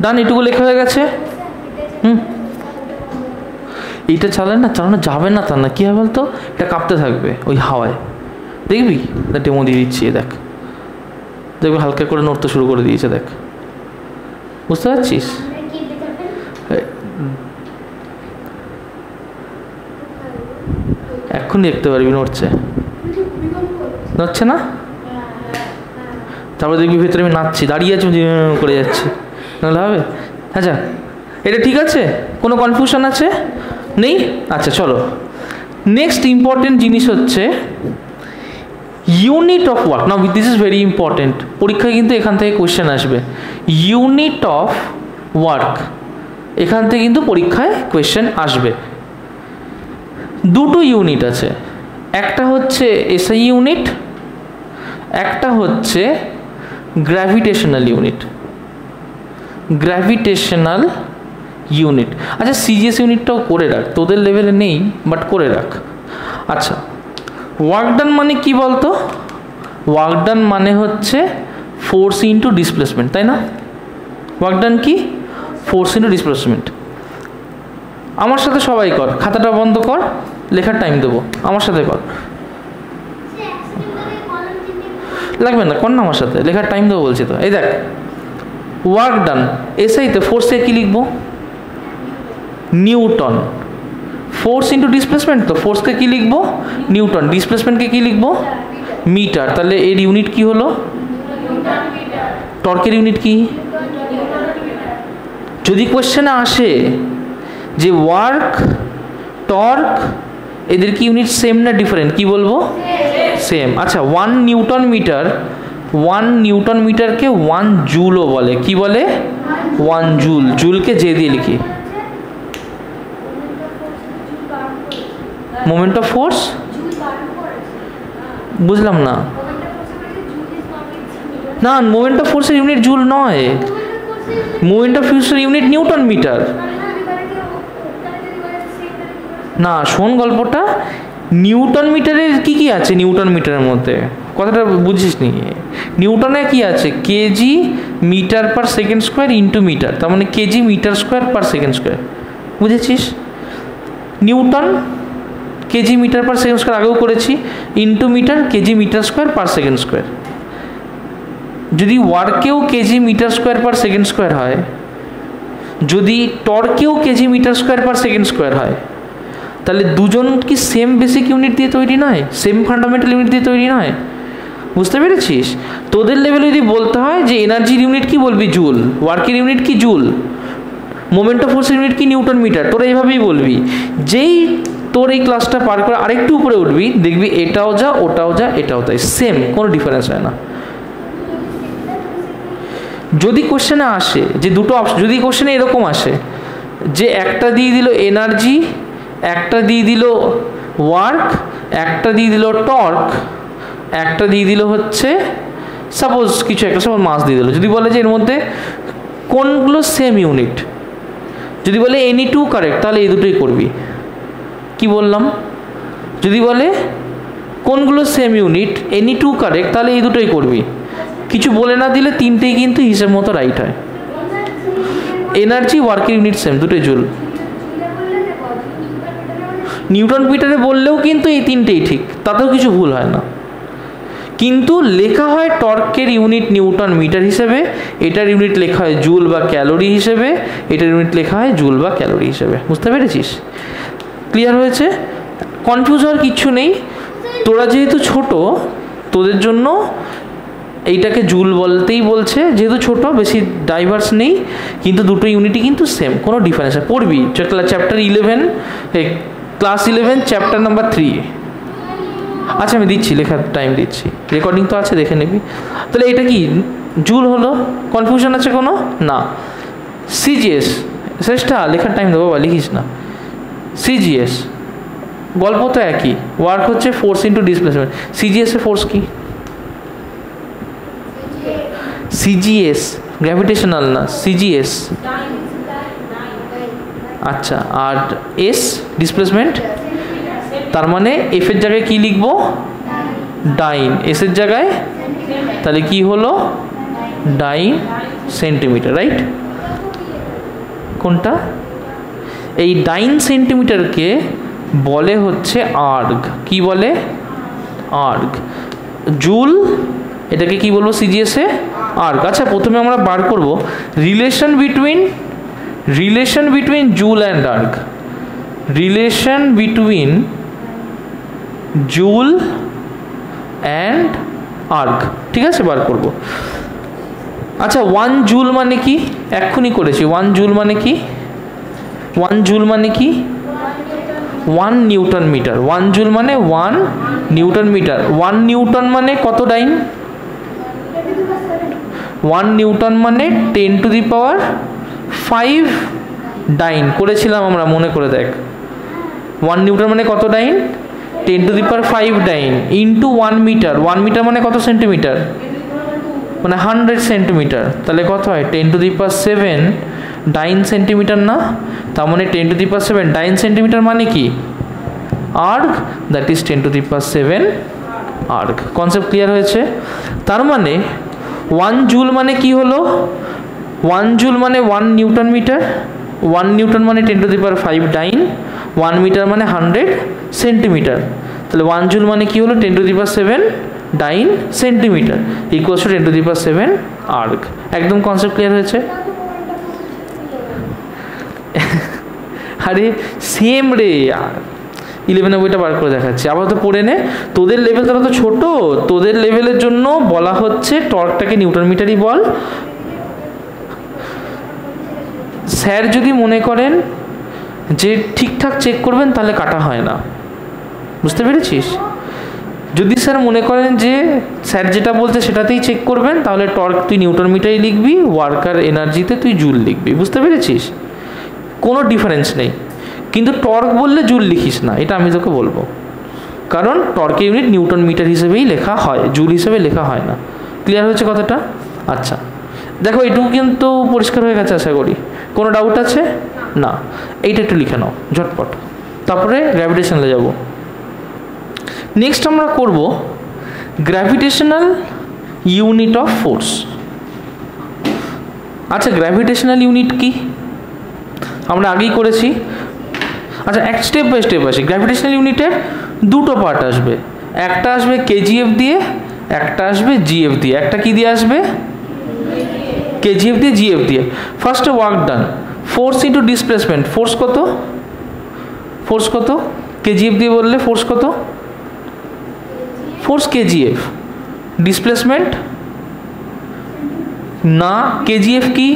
ডান, এটুকু লেখা হয়ে গেছে। এইটা চালানো যাবে না, তা না, কী হবে বলতো, এটা কাঁপতে থাকবে ওই হাওয়ায়, দেখবি? ডেমো দিয়ে দিচ্ছি, দেখ দেখবি হালকা করে নড়তে শুরু করে দিয়েছে, দেখ, বুঝতে পারছিস? এক্ষুনি দেখতে পারবি নড়ছে না? তারপরে দেখবি ভেতরে আমি নাচছি, দাঁড়িয়ে আছি করে যাচ্ছি, নাহলে হবে? আচ্ছা এটা ঠিক আছে? কোনো কনফিউশন আছে? নেই? আচ্ছা চলো, নেক্সট ইম্পর্টেন্ট জিনিস হচ্ছে unit of work. Now this is very important, পরীক্ষায় কিন্তু এখান থেকে কোয়েশ্চেন আসবে। ইউনিট অফ ওয়ার্ক, এখান থেকে কিন্তু পরীক্ষায় কোয়েশ্চেন আসবে। দুটো ইউনিট আছে, একটা হচ্ছে এসআই ইউনিট, একটা হচ্ছে গ্র্যাভিটেশনাল ইউনিট। আচ্ছা সিজিএস ইউনিটটাও করে রাখ, তোদের লেভেলে নেই বাট করে রাখ। আচ্ছা ওয়ার্ক ডান মানে কি বলতো? ওয়ার্ক ডান মানে হচ্ছে ফোর্স ইন্টু ডিসপ্লেসমেন্ট, তাই না? ওয়ার্ক ডান কি? Force into displacement. আমার সাথে সবাই কর, খাতাটা বন্ধ কর, লেখার টাইম দেবো, আমার সাথে কর। লাগবে না, কর না আমার সাথে, লেখার টাইম দেবো বলছি তো। এই দেখ, ওয়ার্ক ডান এসআইতে ফোর্সে কি লিখবো? নিউটন। ফোর্স ইন্টু ডিসপ্লেসমেন্ট, তো ফোর্সকে কি লিখবো? নিউটন। ডিসপ্লেসমেন্টকে কি লিখবো? মিটার। তাহলে এর ইউনিট কি হলো? টর্কের ইউনিট কি? যদি কোয়েশ্চেনে আসে যে ওয়ার্ক, টর্ক, এদের কি ইউনিট সেম না ডিফারেন্ট, কি বলবো? সেম। আচ্ছা 1 নিউটন মিটারকে 1 জুলও বলে, কি বলে? 1 জুল। জুলকে জে দিয়ে লিখি। মোমেন্ট অফ ফোর্স বুঝলাম না। না, মোমেন্ট অফ ফোর্সের ইউনিট জুল নয়, মোমেন্ট অফ ফোর্সের ইউনিট নিউটন মিটার। না শোন গল্পটা, নিউটন মিটারের কি কি আছে? নিউটন মিটারের মধ্যে কথাটা বুঝিস নি? নিউটনে কি আছে? Kg metre per second square into metre, তার মানে kg metre square per second square, বুঝেছিস? Newton kg metre per second square আগেও করেছি, into metre kg metre square per second square. যদি ওয়ার্কেও kg metre square per second square হয়, যদি টর্কেও kg metre square per second square হয়, তাহলে দুজন কি সেম বেসিক ইউনিট দিয়ে তৈরি নয়? সেম ফান্ডামেন্টাল ইউনিট দিয়ে তৈরি নয়? বুঝতে পেরেছিস? তোদের লেভেলে যদি বলতে হয় যে এনার্জির ইউনিট কি বলবি? জুল। ওয়ার্কের ইউনিট কি? জুল। মোমেন্ট অফ ফোর্সের ইউনিট কি? Newton metre. তোরা এইভাবেই বলবি। যেই তোর এই ক্লাসটা পার করে আরেকটু উপরে উঠবি, দেখবি এটাও যা, ওটাও যা, এটাও তাই, সেম, কোনো ডিফারেন্স হয় না। যদি কোশ্চেনে আসে যে দুটো অপশন, যদি কোশ্চেনে এরকম আসে যে একটা দিয়ে দিল এনার্জি, একটা দিয়ে দিল ওয়ার্ক, একটা দিয়ে দিল টর্ক, একটা দিয়ে দিল হচ্ছে সাপোজ কিছু একটা, সাপোজ মাস দিয়ে দিল, যদি বলে যে এর মধ্যে কোনগুলো সেম ইউনিট, যদি বলে এনি টু কারেক্ট, তাহলে এই দুটোই করবি। কি বললাম, যদি বলে কোনগুলো same unit, any two correct, তাহলে এই দুটোই করবি। কিছু বলে না দিলে তিনটেই কিন্তু হিসেব মতো রাইট হয়। এনার্জি, ওয়ার্কের ইউনিট সেম, দুটোই জুল। নিউটন মিটারে বললেও কিন্তু এই তিনটেই ঠিক, তাতেও কিছু ভুল হয় না, কিন্তু লেখা হয় টর্কের ইউনিট নিউটন মিটার হিসেবে, এটার ইউনিট লেখা হয় জুল বা ক্যালোরি হিসেবে, এটার ইউনিট লেখা হয় জুল বা ক্যালোরি হিসেবে। বুঝতে পেরেছিস? ক্লিয়ার হয়েছে? কনফিউজ হওয়ার কিচ্ছু নেই। তোরা যেহেতু ছোট, তোদের জন্য এইটাকে জুল বলতেই বলছে, যেহেতু ছোট, বেশি ডাইভার্স নেই, কিন্তু দুটো ইউনিটই কিন্তু সেম, কোনো ডিফারেন্স নেই। পড়বি চ্যাপ্টার 11, ক্লাস 11 চ্যাপ্টার নাম্বার 3। আচ্ছা আমি দিচ্ছি, লেখার টাইম দিচ্ছি, রেকর্ডিং তো আছে, দেখে নিবি। তাহলে এটা কি জুল হলো? কনফিউশন আছে কোনো? না। সিজিএস, শেষটা লেখার টাইম দেবো বা লিখিস না। সিজিএস গল্প তো একই, ওয়ার্ক হচ্ছে ফোর্স ইন্টু ডিসপ্লেসমেন্ট। সিজিএস এর ফোর্স কি? সিজিএস গ্র্যাভিটেশনাল না, সিজিএস। আচ্ছা, আর এস ডিসপ্লেসমেন্ট, তার মানে এফ এর জায়গায় কি লিখবো? ডাইন। এস এর জায়গায় তাহলে কি হলো? ডাইন সেন্টিমিটার, রাইট? কোনটা? এই ডাইন সেন্টিমিটারকে বলে হচ্ছে আর্গ। কি বলে? আর্গ। জুল এটাকে কি বলবো সিজিএসে? আর্গ। আচ্ছা প্রথমে আমরা বার করব relation between joule and erg. Relation between joule and erg, ঠিক আছে, বার করব। আচ্ছা 1 জুল মানে কি? এক্ষুনি করেছি। 1 জুল মানে কি? 1 জুল মানে কি? 1 নিউটন মিটার। 1 জুল মানে 1 নিউটন মিটার। 1 নিউটন মানে কত ডাইন? 1 নিউটন মানে 10 টু দি পাওয়ার 5 ডাইন। করেছিলাম আমরা, মনে করে দেখ। 1 নিউটন মানে কত dyne? 10 to the power 5 dyne into 1 metre. 1 metre মানে কত সেন্টিমিটার? মানে 100 সেন্টিমিটার। তাহলে কত হয়? 10 to the power 7 dine centimetre না? তার মানে 10 to the power 7 dine centimetre মানে কি? Erg, that is 10 to the power 7 erg. Concept clear হয়েছে? তার মানে 1 জুল মানে কি হলো? 1 জুল মানে 1 নিউটন মিটার। 1 নিউটন মানে 10 to the power 5 dine. 1 metre মানে 100 সেন্টিমিটার। তাহলে 1 জুল মানে কি হলো? 10 to the power 7 dine centimetre equals to 10 to the power 7 erg. একদম কনসেপ্ট ক্লিয়ার হয়েছে? আরে সেম রে, 11 বইটা বার করে দেখাচ্ছি, আবার তো পড়ে নে। তোদের লেভেল তারা তো ছোট, তোদের লেভেলের জন্য বলা হচ্ছে টর্কটাকে নিউটন মিটারই বল। স্যার যদি মনে করেন যে ঠিকঠাক চেক করবেন তাহলে কাটা হয় না, বুঝতে পেরেছিস? যদি স্যার মনে করেন যে স্যার যেটা বলছে সেটাতেই চেক করবেন, তাহলে টর্ক তুই নিউটন মিটারই লিখবি, ওয়ার্কার এনার্জিতে তুই জুল লিখবি। বুঝতে পেরেছিস? কোনো ডিফারেন্স নেই। কিন্তু টর্ক বললে জুল লিখিস না, এটা আমি তোকে বলবো, কারণ টর্কের ইউনিট নিউটন মিটার হিসেবেই লেখা হয়, জুল হিসেবে লেখা হয় না। ক্লিয়ার হয়েছে কথাটা? আচ্ছা দেখো, এটুকু কিন্তু পরিষ্কার হয়ে গেছে আশা করি। কোনো ডাউট আছে? না। এইটা একটু লিখে নাও ঝটপট, তারপরে গ্র্যাভিটেশনালে যাব। নেক্সট আমরা করব গ্র্যাভিটেশনাল ইউনিট অফ ফোর্স। আচ্ছা গ্র্যাভিটেশনাল ইউনিট কি? আমরা আগেই করেছি। আচ্ছা এক স্টেপ বাই স্টেপ আসি। গ্র্যাভিটেশনাল ইউনিটের দুটো পার্ট আসবে, একটা আসবে কেজিএফ দিয়ে, একটা আসবে জিএফ দিয়ে। একটা কি দিয়ে আসবে? কেজিএফ দিয়ে, জিএফ দিয়ে। ফার্স্টে work done, force into displacement. Force কত? ফোর্স কত? কেজিএফ দিয়ে বললে ফোর্স কত? ফোর্স কেজিএফ। ডিসপ্লেসমেন্ট না, কেজিএফ কি?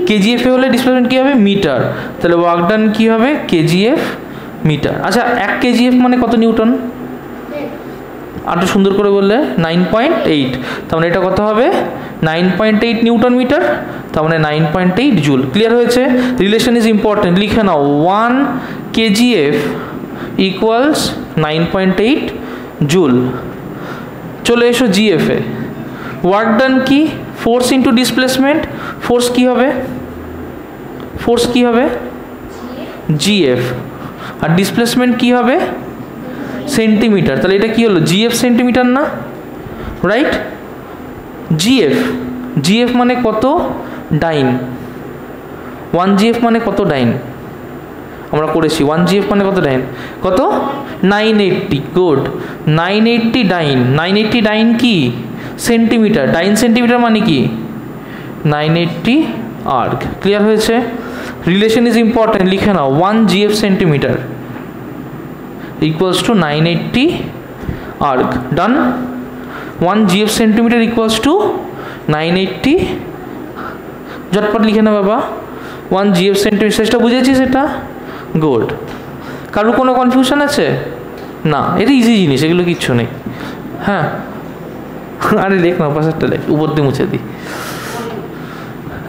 কেজিএফ এ হলে ডিসপ্লেসমেন্ট কী হবে? মিটার। তাহলে ওয়ার্ক ডান কী হবে? কেজিএফ মিটার। আচ্ছা 1 কেজিএফ মানে কত নিউটন? আরও সুন্দর করে বললে 9.8। তার মানে এটা কত হবে? 9.8 নিউটন মিটার, তার মানে 9.8 জুল। ক্লিয়ার হয়েছে? রিলেশন ইজ ইম্পর্টেন্ট, লিখে নাও। 1 কেজিএফ ইকুয়ালস 9.8 জুল। চলে এসো জিএফ এ। ওয়ার্ক ডান কি? Force into displacement. ফোর্স কি হবে? ফোর্স কি হবে? জিএফ। আর ডিসপ্লেসমেন্ট কি হবে, সেন্টিমিটার। তাহলে এটা কি হলো, জিএফ সেন্টিমিটার না, রাইট? জিএফ, জিএফ মানে কত, ডাইন। 1 জিএফ মানে কত ডাইন, আমরা করেছি 1 জিএফ মানে কত ডাইন, কত 980, গুড। 980 ডাইন, 980 ডাইন কি সেন্টিমিটার, ডাইন সেন্টিমিটার মানে কি 980 আর্গ। ক্লিয়ার হয়েছে? রিলেশন ইজ ইম্পর্টেন্ট, লিখে নাও 1 GF centimetre equals to 980 erg. Done. 1 GF centimetre equals to 980, ঝটপট লিখে না বাবা, 1 জিএফ সেন্টিমিটার। সেটা বুঝেছিস এটা, গুড। কারোর কোনো কনফিউশন আছে? না, এটা ইজি জিনিস, এগুলো কিচ্ছু নেই। হ্যাঁ, আরে লেখ না, পাশেরটা লেখ, উপর দিয়ে মুছে দিই।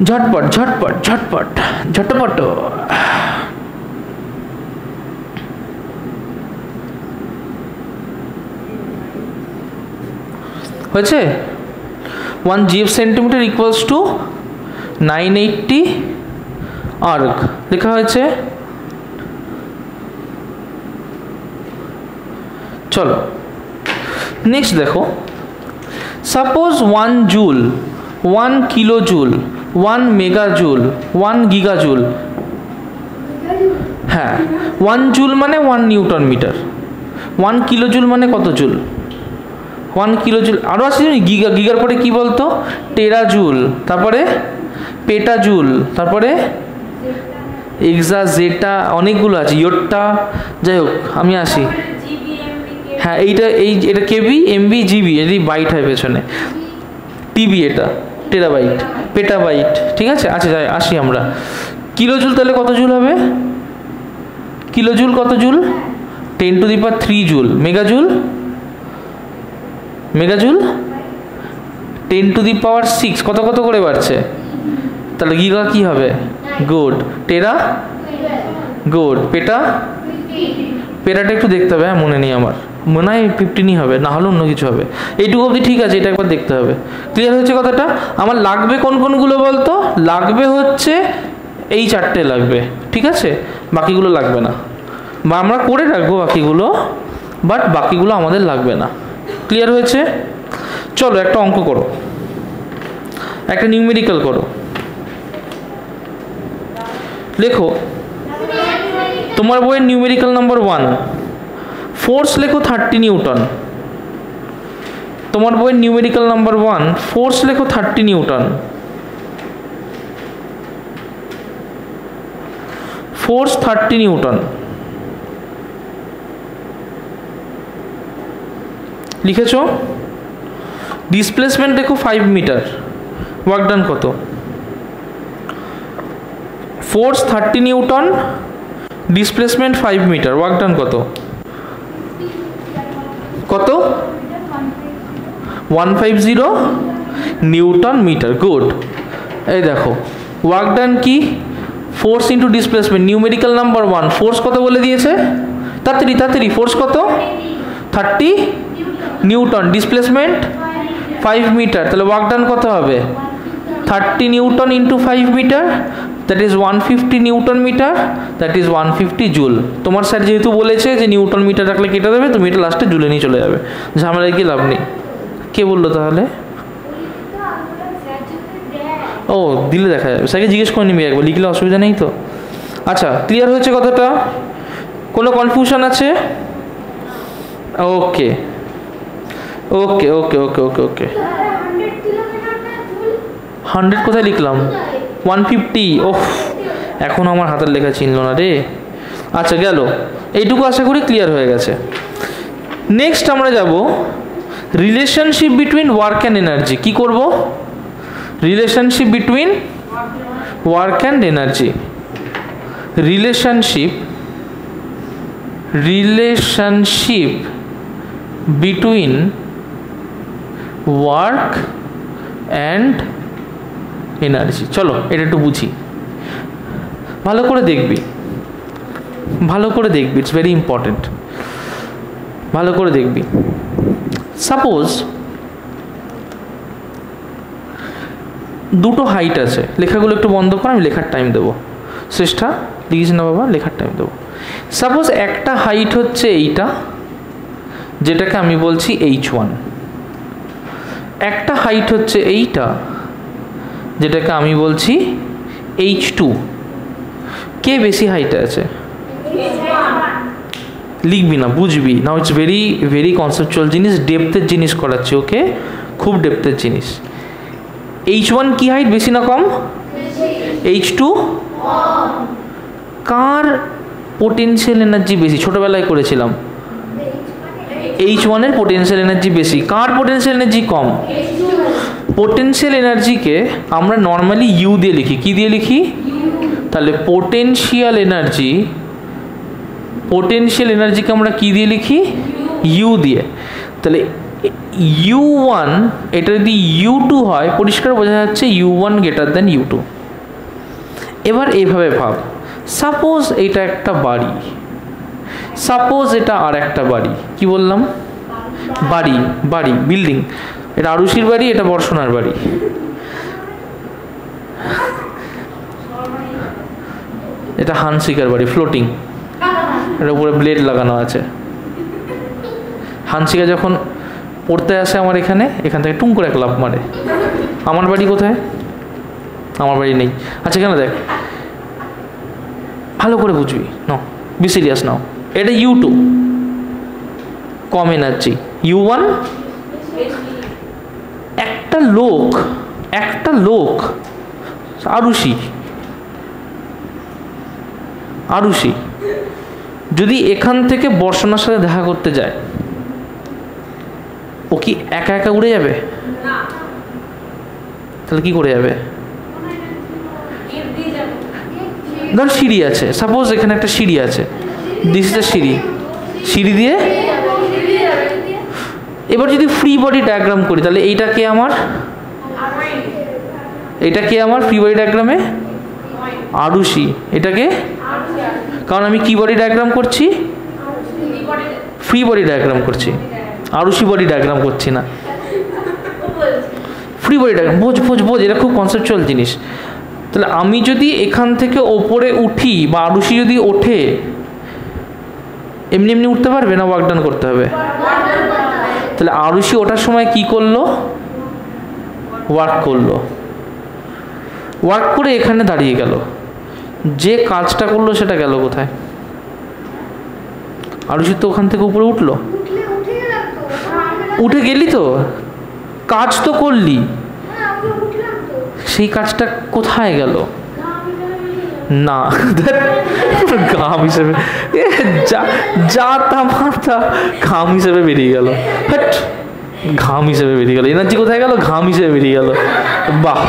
ঝটপট ঝটপট ঝটপট ঝটপট। হয়েছে? 1 GF centimetre equals to 980 erg লেখা হয়েছে। চলো নেক্সট দেখো, suppose 1 joule, 1 kilo joule, 1 mega joule, 1 giga joule. হ্যাঁ, 1 জুল মানে 1 নিউটন মিটার, 1 কিলো জুল মানে কত জুল, 1 কিলো জুল। আরও আছে গিগা, গিগার পরে কি বলতো, টেরা জুল, তারপরে পেটা জুল, তারপরে এক্সা জেটা, অনেকগুলো আছে, ইয়োটা। যাই হোক, আমি আসি। হ্যাঁ, এটা কেবি, এমবি, জিবি, এটি বাইট হয় পেছনে, টিবি এটা টেরাবাইট, পেটাবাইট। ঠিক আছে, আচ্ছা যাই আসি আমরা। কিলো জুল তাহলে কত জুল হবে, কিলো জুল কত joule, 10 to the power 3 joule. Mega joule, mega joule 10 to the power 6, কত কত করে বাড়ছে, তাহলে গিগা কি হবে, গুড। টেরা, গুড। পেটা, পেটাটা একটু দেখতে হবে, হ্যাঁ মনে নেই আমার, মনে হয় 15ই হবে, না হলে অন্য কিছু হবে। এইটুকু অবধি ঠিক আছে, এটা একবার দেখতে হবে। ক্লিয়ার হয়েছে কথাটা? আমার লাগবে কোন কোনগুলো বলতো, লাগবে হচ্ছে এই 4টে লাগবে, ঠিক আছে, বাকিগুলো লাগবে না, বা আমরা করে রাখবো বাকিগুলো, বাট বাকিগুলো আমাদের লাগবে না। ক্লিয়ার হয়েছে? চলো একটা অঙ্ক করো, একটা নিউমেরিক্যাল করো। লেখো তোমার বইয়ের নিউমেরিক্যাল নাম্বার 1, ফোর্স লেখো 30 নিউটন। তোমার বইয়ের নিউমেরিক্যাল নাম্বার 1, ফোর্স লেখো 30 নিউটন। ফোর্স 30 নিউটন লিখেছো। ডিসপ্লেসমেন্ট দেখো 5 মিটার, ওয়ার্ক ডান কত, force 30 newton, displacement 5 metre, work done কত, কত 150 নিউটন মিটার, গুড। এই দেখো ওয়ার্ক ডান কি, force into displacement, numerical number 1, force কত বলে দিয়েছে, তাড়াতাড়ি তাড়াতাড়ি, ফোর্স কত 30 নিউটন, ডিসপ্লেসমেন্ট 5 মিটার, তাহলে ওয়ার্ক ডান কত হবে, 30 newton into 5 metre, that is 150 newton metre, that is 150 joule. তোমার স্যার যেহেতু বলেছে যে নিউটন মিটার রাখলে কেটে দেবে, তুমি এটা লাস্টে জুলে নিয়ে চলে যাবে, ঝামেলায় কি লাভ নেই। কে বললো তাহলে? ও দিলে দেখা যাবে, স্যারকে জিজ্ঞেস করে নিবি একবার, লিখলে অসুবিধা নেই তো। আচ্ছা ক্লিয়ার হয়েছে কথাটা? কোনো কনফিউশন আছে? ওকে ওকে ওকে ওকে ওকে ওকে 100 কোথায় লিখলাম, 150। ওহ, এখন আমার হাতের লেখা চিনল না রে। আচ্ছা গেল, এইটুকু আশা করি ক্লিয়ার হয়ে গেছে। নেক্সট আমরা যাব relationship between work and energy. কি করব? Relationship between work and energy. Relationship between work and energy. চলো এটা একটু বুঝি, ভালো করে দেখবি, ভালো করে দেখবি, ইটস ভেরি ইম্পর্টেন্ট, ভালো করে দেখবি। সাপোজ দুটো হাইট আছে, লেখাগুলো একটু বন্ধ কর, আমি লেখার টাইম দেবো। চেষ্টা দেখিস না বাবা, লেখার টাইম দেবো। সাপোজ একটা হাইট হচ্ছে এইটা, যেটাকে আমি বলছি h1, একটা হাইট হচ্ছে এইটা, যেটাকে আমি বলছি h2। কে বেশি হাইটে আছে? লিখবি না, বুঝবি না। ইটস ভেরি ভেরি কনসেপচুয়াল জিনিস, ডেপথের জিনিস করাচ্ছি, ওকে? খুব ডেপথের জিনিস। h1 কি হাইট, বেশি না কম? h2 কার পোটেনশিয়াল এনার্জি বেশি? ছোটবেলায় করেছিলাম। h1 এর পোটেনশিয়াল এনার্জি বেশি, কার পোটেনশিয়াল এনার্জি কম? পোটেনশিয়াল এনার্জিকে আমরা নর্মালি ইউ দিয়ে লিখি। কি দিয়ে লিখি? তাহলে পোটেনশিয়াল এনার্জিকে আমরা কি দিয়ে লিখি? ইউ দিয়ে। তাহলে u1 এটা যদি u2 হয়, পরিষ্কার বোঝা যাচ্ছে u1 গ্রেটার দেন u2। এবার এইভাবে ভাব, সাপোজ এটা একটা বাড়ি, সাপোজ এটা আর একটা বাড়ি। কি বললাম? বাড়ি, বাড়ি, বিল্ডিং। এটা আরুষির বাড়ি, এটা বর্ষণার বাড়ি। এটা হানসিকার বাড়ি, ফ্লোটিং, এর উপরে ব্লেড লাগানো আছে। হানসিকা যখন পড়তে আসে আমার এখানে, এখান থেকে টুম করে এক লাফ মারে। আমার বাড়ি কোথায়? আমার বাড়ি নেই। আচ্ছা কেন, দেখ ভালো করে বুঝবি, নাও বি সিরিয়াস নাও। এটা u2 কম এনার্জি, u1 একটা লোক আরুষি যদি এখান থেকে বর্ষণার সাথে দেখা করতে যায়, ও কি একা একা উড়ে যাবে? তাহলে কি করে যাবে? ধর সিঁড়ি আছে, সাপোজ এখানে একটা সিঁড়ি আছে, দিস ইজ সিঁড়ি দিয়ে। এবার যদি ফ্রি বডি ডায়াগ্রাম করি, তাহলে এইটা কে আমার ফ্রি বডি ডায়াগ্রামে? আরুষি। এটাকে, কারণ আমি কি বডি ডায়াগ্রাম করছি? ফ্রি বডি ডায়াগ্রাম করছি, আরুষি বডি ডায়াগ্রাম করছি না। ফ্রি বডি ডায়াগ্রাম, বোঝ, এটা খুব কনসেপচুয়াল জিনিস। তাহলে আমি যদি এখান থেকে ওপরে উঠি, বা আরুষি যদি ওঠে, এমনি এমনি উঠতে পারবে না ওয়ার্ক ডান করতে হবে? তাহলে আরুষি ওঠার সময় কি করলো? ওয়ার্ক করে এখানে দাঁড়িয়ে গেল। যে কাজটা করলো সেটা গেল কোথায়? আরুষি তো ওখান থেকে উপরে উঠলো, উঠে গেলি তো, কাজ তো করলি, সেই কাজটা কোথায় গেল? না, ঘাম হিসেবে যা তা মাথা ঘাম হিসেবে বেরিয়ে গেল। ঘাম হিসেবে বেরিয়ে গেল। এনার্জি কোথায় গেল? ঘাম হিসেবে বেরিয়ে গেল। বাহ,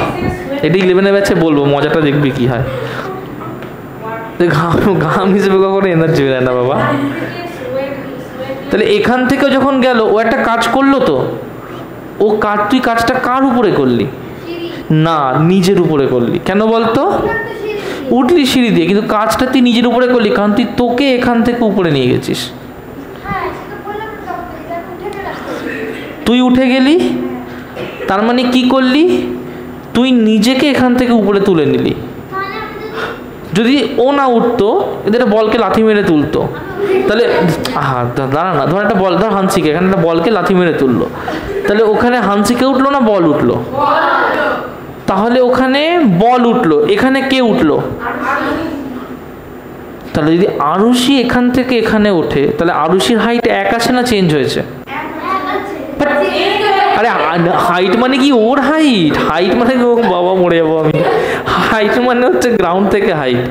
এটা 11 ব্যাচে বলবো, মজাটা দেখবি কি হয়। ঘাম হিসেবে কখনো এনার্জি বেরোয় না বাবা। তাহলে এখান থেকে যখন গেল, ও একটা কাজ করলো তো, তুই কাজটা কার উপরে করলি? না, নিজের উপরে করলি। কেন বলতো? উঠলি সিঁড়ি দিয়ে, কিন্তু কাজটা তুই নিজের উপরে করলি, কারণ তুই তোকে এখান থেকে উপরে নিয়ে গেছিস। তুই উঠে গেলি, তার মানে কি করলি? তুই নিজেকে এখান থেকে উপরে তুলে নিলি। যদি ও না উঠতো, এদের বলকে লাথি মেরে তুলতো, তাহলে দাঁড়া না, ধর একটা বল, ধর হানসিকে, এখানে একটা বলকে লাথি মেরে তুললো, তাহলে ওখানে হানসিকে উঠলো না বল উঠলো? তাহলে ওখানে বল উঠলো, এখানে কে উঠলো? তাহলে যদি আরুষি এখান থেকে এখানে ওঠে, তাহলে আরুষির হাইট এক আছে না চেঞ্জ হয়েছে? আরে হাইট মানে কি ওর হাইট মানে বাবা মরে যাবো আমি। হাইট মানে হচ্ছে গ্রাউন্ড থেকে হাইট।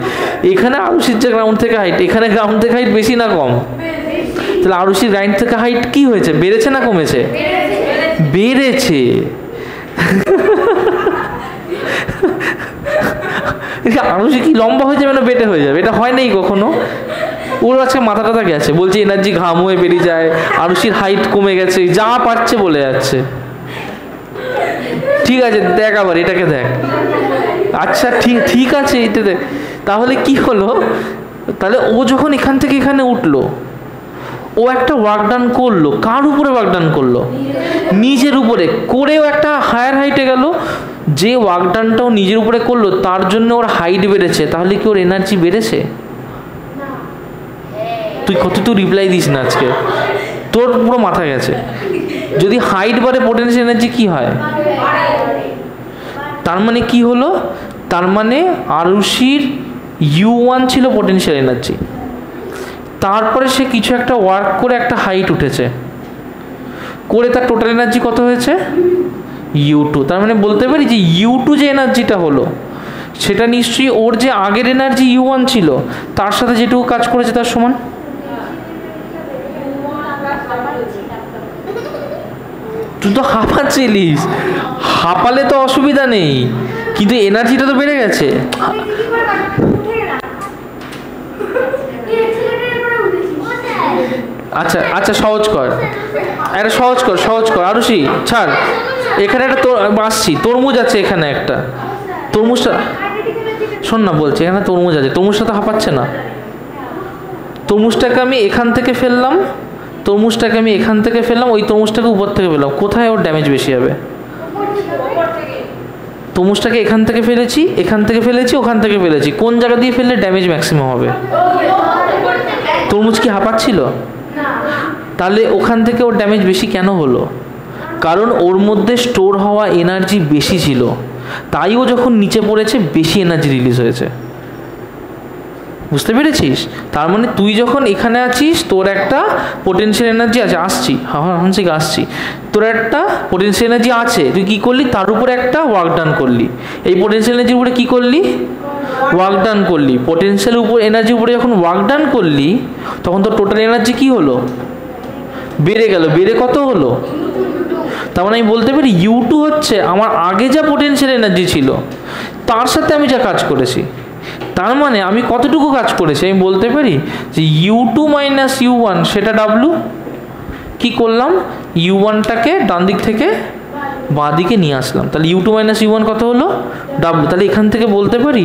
এখানে আরুষির যে গ্রাউন্ড থেকে হাইট, এখানে গ্রাউন্ড থেকে হাইট বেশি না কম? তাহলে আরুষির গ্রাউন্ড থেকে হাইট কি হয়েছে? বেড়েছে না কমেছে? বেড়েছে। আরুষি কি লম্বা হয়ে যাবে না বেটে হয়ে যাবে? এটা হয় নাই কখনো। ওর আজকে মাথাটা গেছে, বলছে এনার্জি ঘাম হয়ে বেরিয়ে যায়, আরুষির হাইট কমে গেছে, যা পারছে বলে যাচ্ছে। ঠিক আছে, দেখ আবার এটাকে দেখ। আচ্ছা ঠিক আছে, এটা দেখ। তাহলে কি হলো? তাহলে ও যখন এখান থেকে এখানে উঠলো, ও একটা ওয়ার্ক ডান করলো। কার উপরে ওয়ার্ক ডান করলো? নিজের উপরে। করেও একটা হায়ার হাইটে গেল। যে ওয়ার্ক ডানটাও নিজের উপরে করলো, তার জন্য ওর হাইট বেড়েছে। তাহলে কি ওর এনার্জি বেড়েছে? তুই রিপ্লাই দিস না আজকে, তোর পুরো মাথা গেছে। যদি হাইট বাড়ে পোটেনশিয়াল এনার্জি কি হয়? তার মানে কি হলো? তার মানে আরুষির U1 ছিল পোটেনশিয়াল এনার্জি, তারপরে সে কিছু একটা ওয়ার্ক করে একটা হাইট উঠেছে, করে তার টোটাল এনার্জি কত হয়েছে? U2। তার মানে বলতে পারি যে U2 যে এনার্জিটা হলো সেটা নিশ্চয়ই ওর যে আগের এনার্জি U1 ছিল তার সাথে যেটুকু কাজ করেছে তার সমান। তুই তো হাঁপাচ্ছিলিস, হাঁপালে তো অসুবিধা নেই, কিন্তু এনার্জিটা তো বেড়ে গেছে। আচ্ছা আচ্ছা, সহজ কর, একটা সহজ কর আরুষি, ছাড়। এখানে একটা আসছি, তরমুজ আছে এখানে একটা, তরমুজটা শোন না বলছি, এখানে তরমুজ আছে, তরমুজটা তো হাঁপাচ্ছে না। তরমুজটাকে আমি এখান থেকে ফেললাম, ওই তরমুজটাকে উপর থেকে ফেললাম, কোথায় ওর ড্যামেজ বেশি হবে? তরমুজটাকে এখান থেকে ফেলেছি, ওখান থেকে ফেলেছি, কোন জায়গা দিয়ে ফেললে ড্যামেজ ম্যাক্সিমাম হবে? তরমুজ কি হাঁপাচ্ছিল? তাহলে ওখান থেকে ওর ড্যামেজ বেশি কেন হলো? কারণ ওর মধ্যে স্টোর হওয়া এনার্জি বেশি ছিল, তাই ও যখন নিচে পড়েছে বেশি এনার্জি রিলিজ হয়েছে। বুঝতে পেরেছিস? তার মানে তুই যখন এখানে আছিস তোর একটা পোটেনশিয়াল এনার্জি আছে, আসছি, তোর একটা পোটেনশিয়াল এনার্জি আছে, তুই কি করলি? তার উপরে একটা ওয়ার্ক ডান করলি, এই পোটেনশিয়াল এনার্জির উপরে কি করলি? ওয়ার্ক ডান করলি। পোটেনশিয়াল উপর এনার্জির উপরে যখন ওয়ার্ক ডান করলি তখন তোর টোটাল এনার্জি কি হলো? বেড়ে গেল। বেড়ে কত হলো? তার মানে আমি বলতে পারি U2 হচ্ছে আমার আগে যা পোটেনশিয়াল এনার্জি ছিল তার সাথে আমি যা কাজ করেছি, তার মানে আমি কতটুকু কাজ করেছি আমি বলতে পারি যে U2 মাইনাস U1 সেটা W। কি করলাম? U1টাকে ডান দিক থেকে বাঁ দিকে নিয়ে আসলাম, তাহলে U2 মাইনাস U1 কত হলো? W। তাহলে এখান থেকে বলতে পারি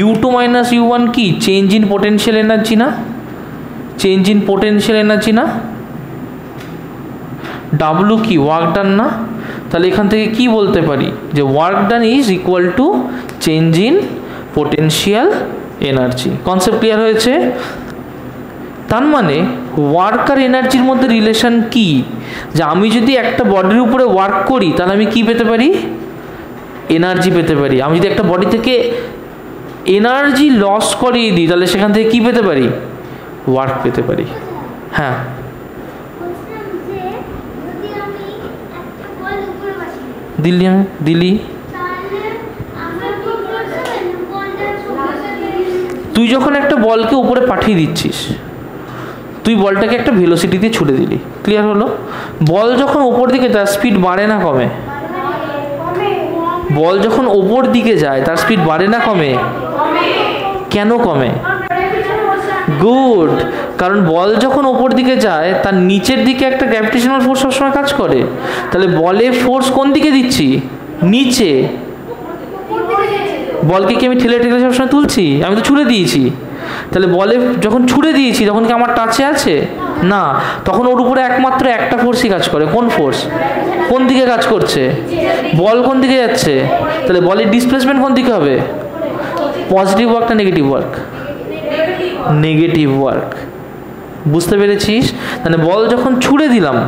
U2 মাইনাস U1 কি? চেঞ্জ ইন পোটেনশিয়াল এনার্জি না? W কি? ওয়ার্ক ডান না? তাহলে এখান থেকে কি বলতে পারি যে work done is equal to change in potential energy. Concept clear হয়েছে? তার মানে ওয়ার্ক আর এনার্জির মধ্যে রিলেশন কি? যে আমি যদি একটা বডির উপরে ওয়ার্ক করি তাহলে আমি কি পেতে পারি? এনার্জি পেতে পারি। আমি যদি একটা বডি থেকে এনার্জি লস করিয়ে দিই তাহলে সেখান থেকে কি পেতে পারি? ওয়ার্ক পেতে পারি। হ্যাঁ, দিল্লি তুই যখন একটা বলকে উপরে পাঠিয়ে দিচ্ছিস, তুই বলটাকে একটা ভেলোসিটি দিয়ে ছুড়ে দিলি, ক্লিয়ার হলো? বল যখন ওপর দিকে তার স্পিড বাড়ে না কমে? বল যখন ওপর দিকে যায় তার স্পিড বাড়ে না কমে? কেন কমে? গুড, কারণ বল যখন ওপর দিকে যায় তার নিচের দিকে একটা গ্র্যাভিটেশনাল ফোর্স সবসময় কাজ করে। তাহলে বলে ফোর্স কোন দিকে দিচ্ছি? নিচে। বলকে কি আমি ঠেলে সবসময় তুলছি? আমি তো ছুড়ে দিয়েছি। তাহলে বলে যখন ছুড়ে দিয়েছি তখন কি আমার টাচে আছে? না, তখন ওর উপরে একমাত্র একটা ফোর্সই কাজ করে। কোন ফোর্স? কোন দিকে কাজ করছে? বল কোন দিকে যাচ্ছে? তাহলে বলের ডিসপ্লেসমেন্ট কোন দিকে হবে? পজিটিভ ওয়ার্ক না নেগেটিভ ওয়ার্ক? Negative work. বুঝতে পেরেছিস? মানে বল যখন ছুড়ে দিলাম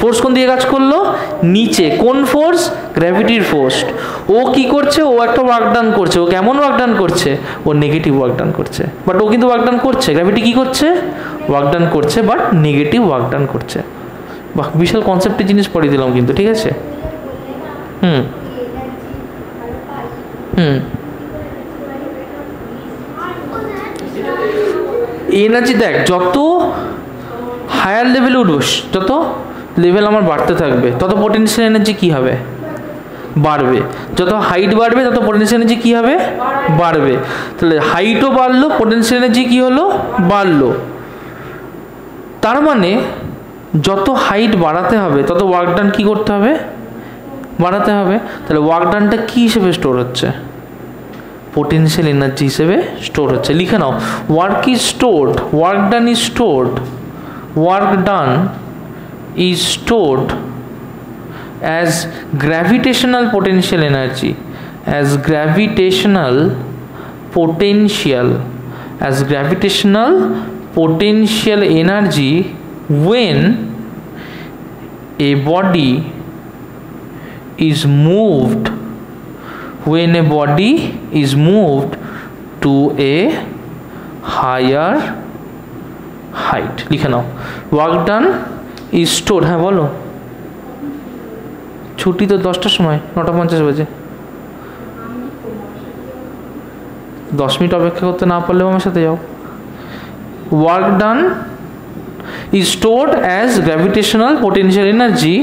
ফোর্স কোন দিকে কাজ করলো? নিচে। কোন ফোর্স? গ্র্যাভিটির ফোর্স। ও কি করছে? ও একটা ওয়ার্ক ডান করছে। ও কেমন ওয়ার্ক ডান করছে? ও নেগেটিভ ওয়ার্ক ডান করছে। বাট ও কিন্তু ওয়ার্ক ডান করছে। গ্র্যাভিটি কি করছে? ওয়ার্ক ডান করছে, বাট নেগেটিভ ওয়ার্ক ডান করছে। বাহ, বিশাল কনসেপ্টের জিনিস পড়িয়ে দিলাম কিন্তু, ঠিক আছে? এনার্জি দেখ, যত হায়ার লেভেলে উঠবো, যত লেভেল আমার বাড়তে থাকবে তত পোটেনশিয়াল এনার্জি কি হবে? বাড়বে। যত হাইট বাড়বে তত পোটেনশিয়াল এনার্জি কি হবে? বাড়বে। তাহলে হাইটও বাড়লো, পোটেনশিয়াল এনার্জি কি হলো? বাড়লো। তার মানে যত হাইট বাড়াতে হবে তত ওয়ার্ক ডান কি করতে হবে? বাড়াতে হবে। তাহলে ওয়ার্ক ডানটা কি হিসেবে স্টোর হচ্ছে? পোটেনশিয়াল এনার্জি হিসেবে স্টোর হচ্ছে। লিখে নাও, work is stored, work done is stored, work done is stored as gravitational potential energy, as gravitational potential potential energy when a body is moved to a higher height. লিখে নাও, work done is stored. হ্যাঁ বলো, ছুটি তো 10টার সময়, 9:50 বাজে। 10 minute অপেক্ষা করতে না পারলেও আমার সাথে যাও। work done is stored as gravitational potential energy,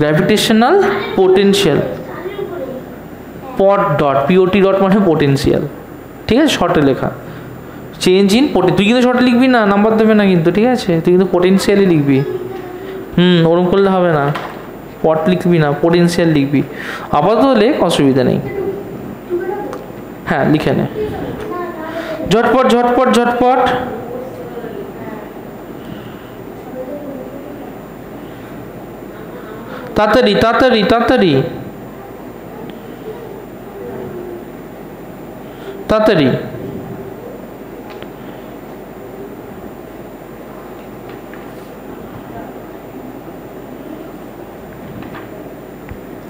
gravitational potential pot dot মানে potential, ঠিক আছে, শর্টে লেখা, চেঞ্জ ইন তুই কিন্তু শর্টে লিখবি না, নাম্বার দেবে না কিন্তু, ঠিক আছে, তুই কিন্তু পোটেনশিয়ালি লিখবি। ওরকম করলে হবে না, পট লিখবি না, পোটেনশিয়াল লিখবি। আপাতত লেখ, অসুবিধা নেই। হ্যাঁ লিখে নে, ঝটপট ঝটপট ঝটপট। তাড়াতাড়ি তাড়াতাড়ি তাড়াতাড়ি তাড়াতাড়ি।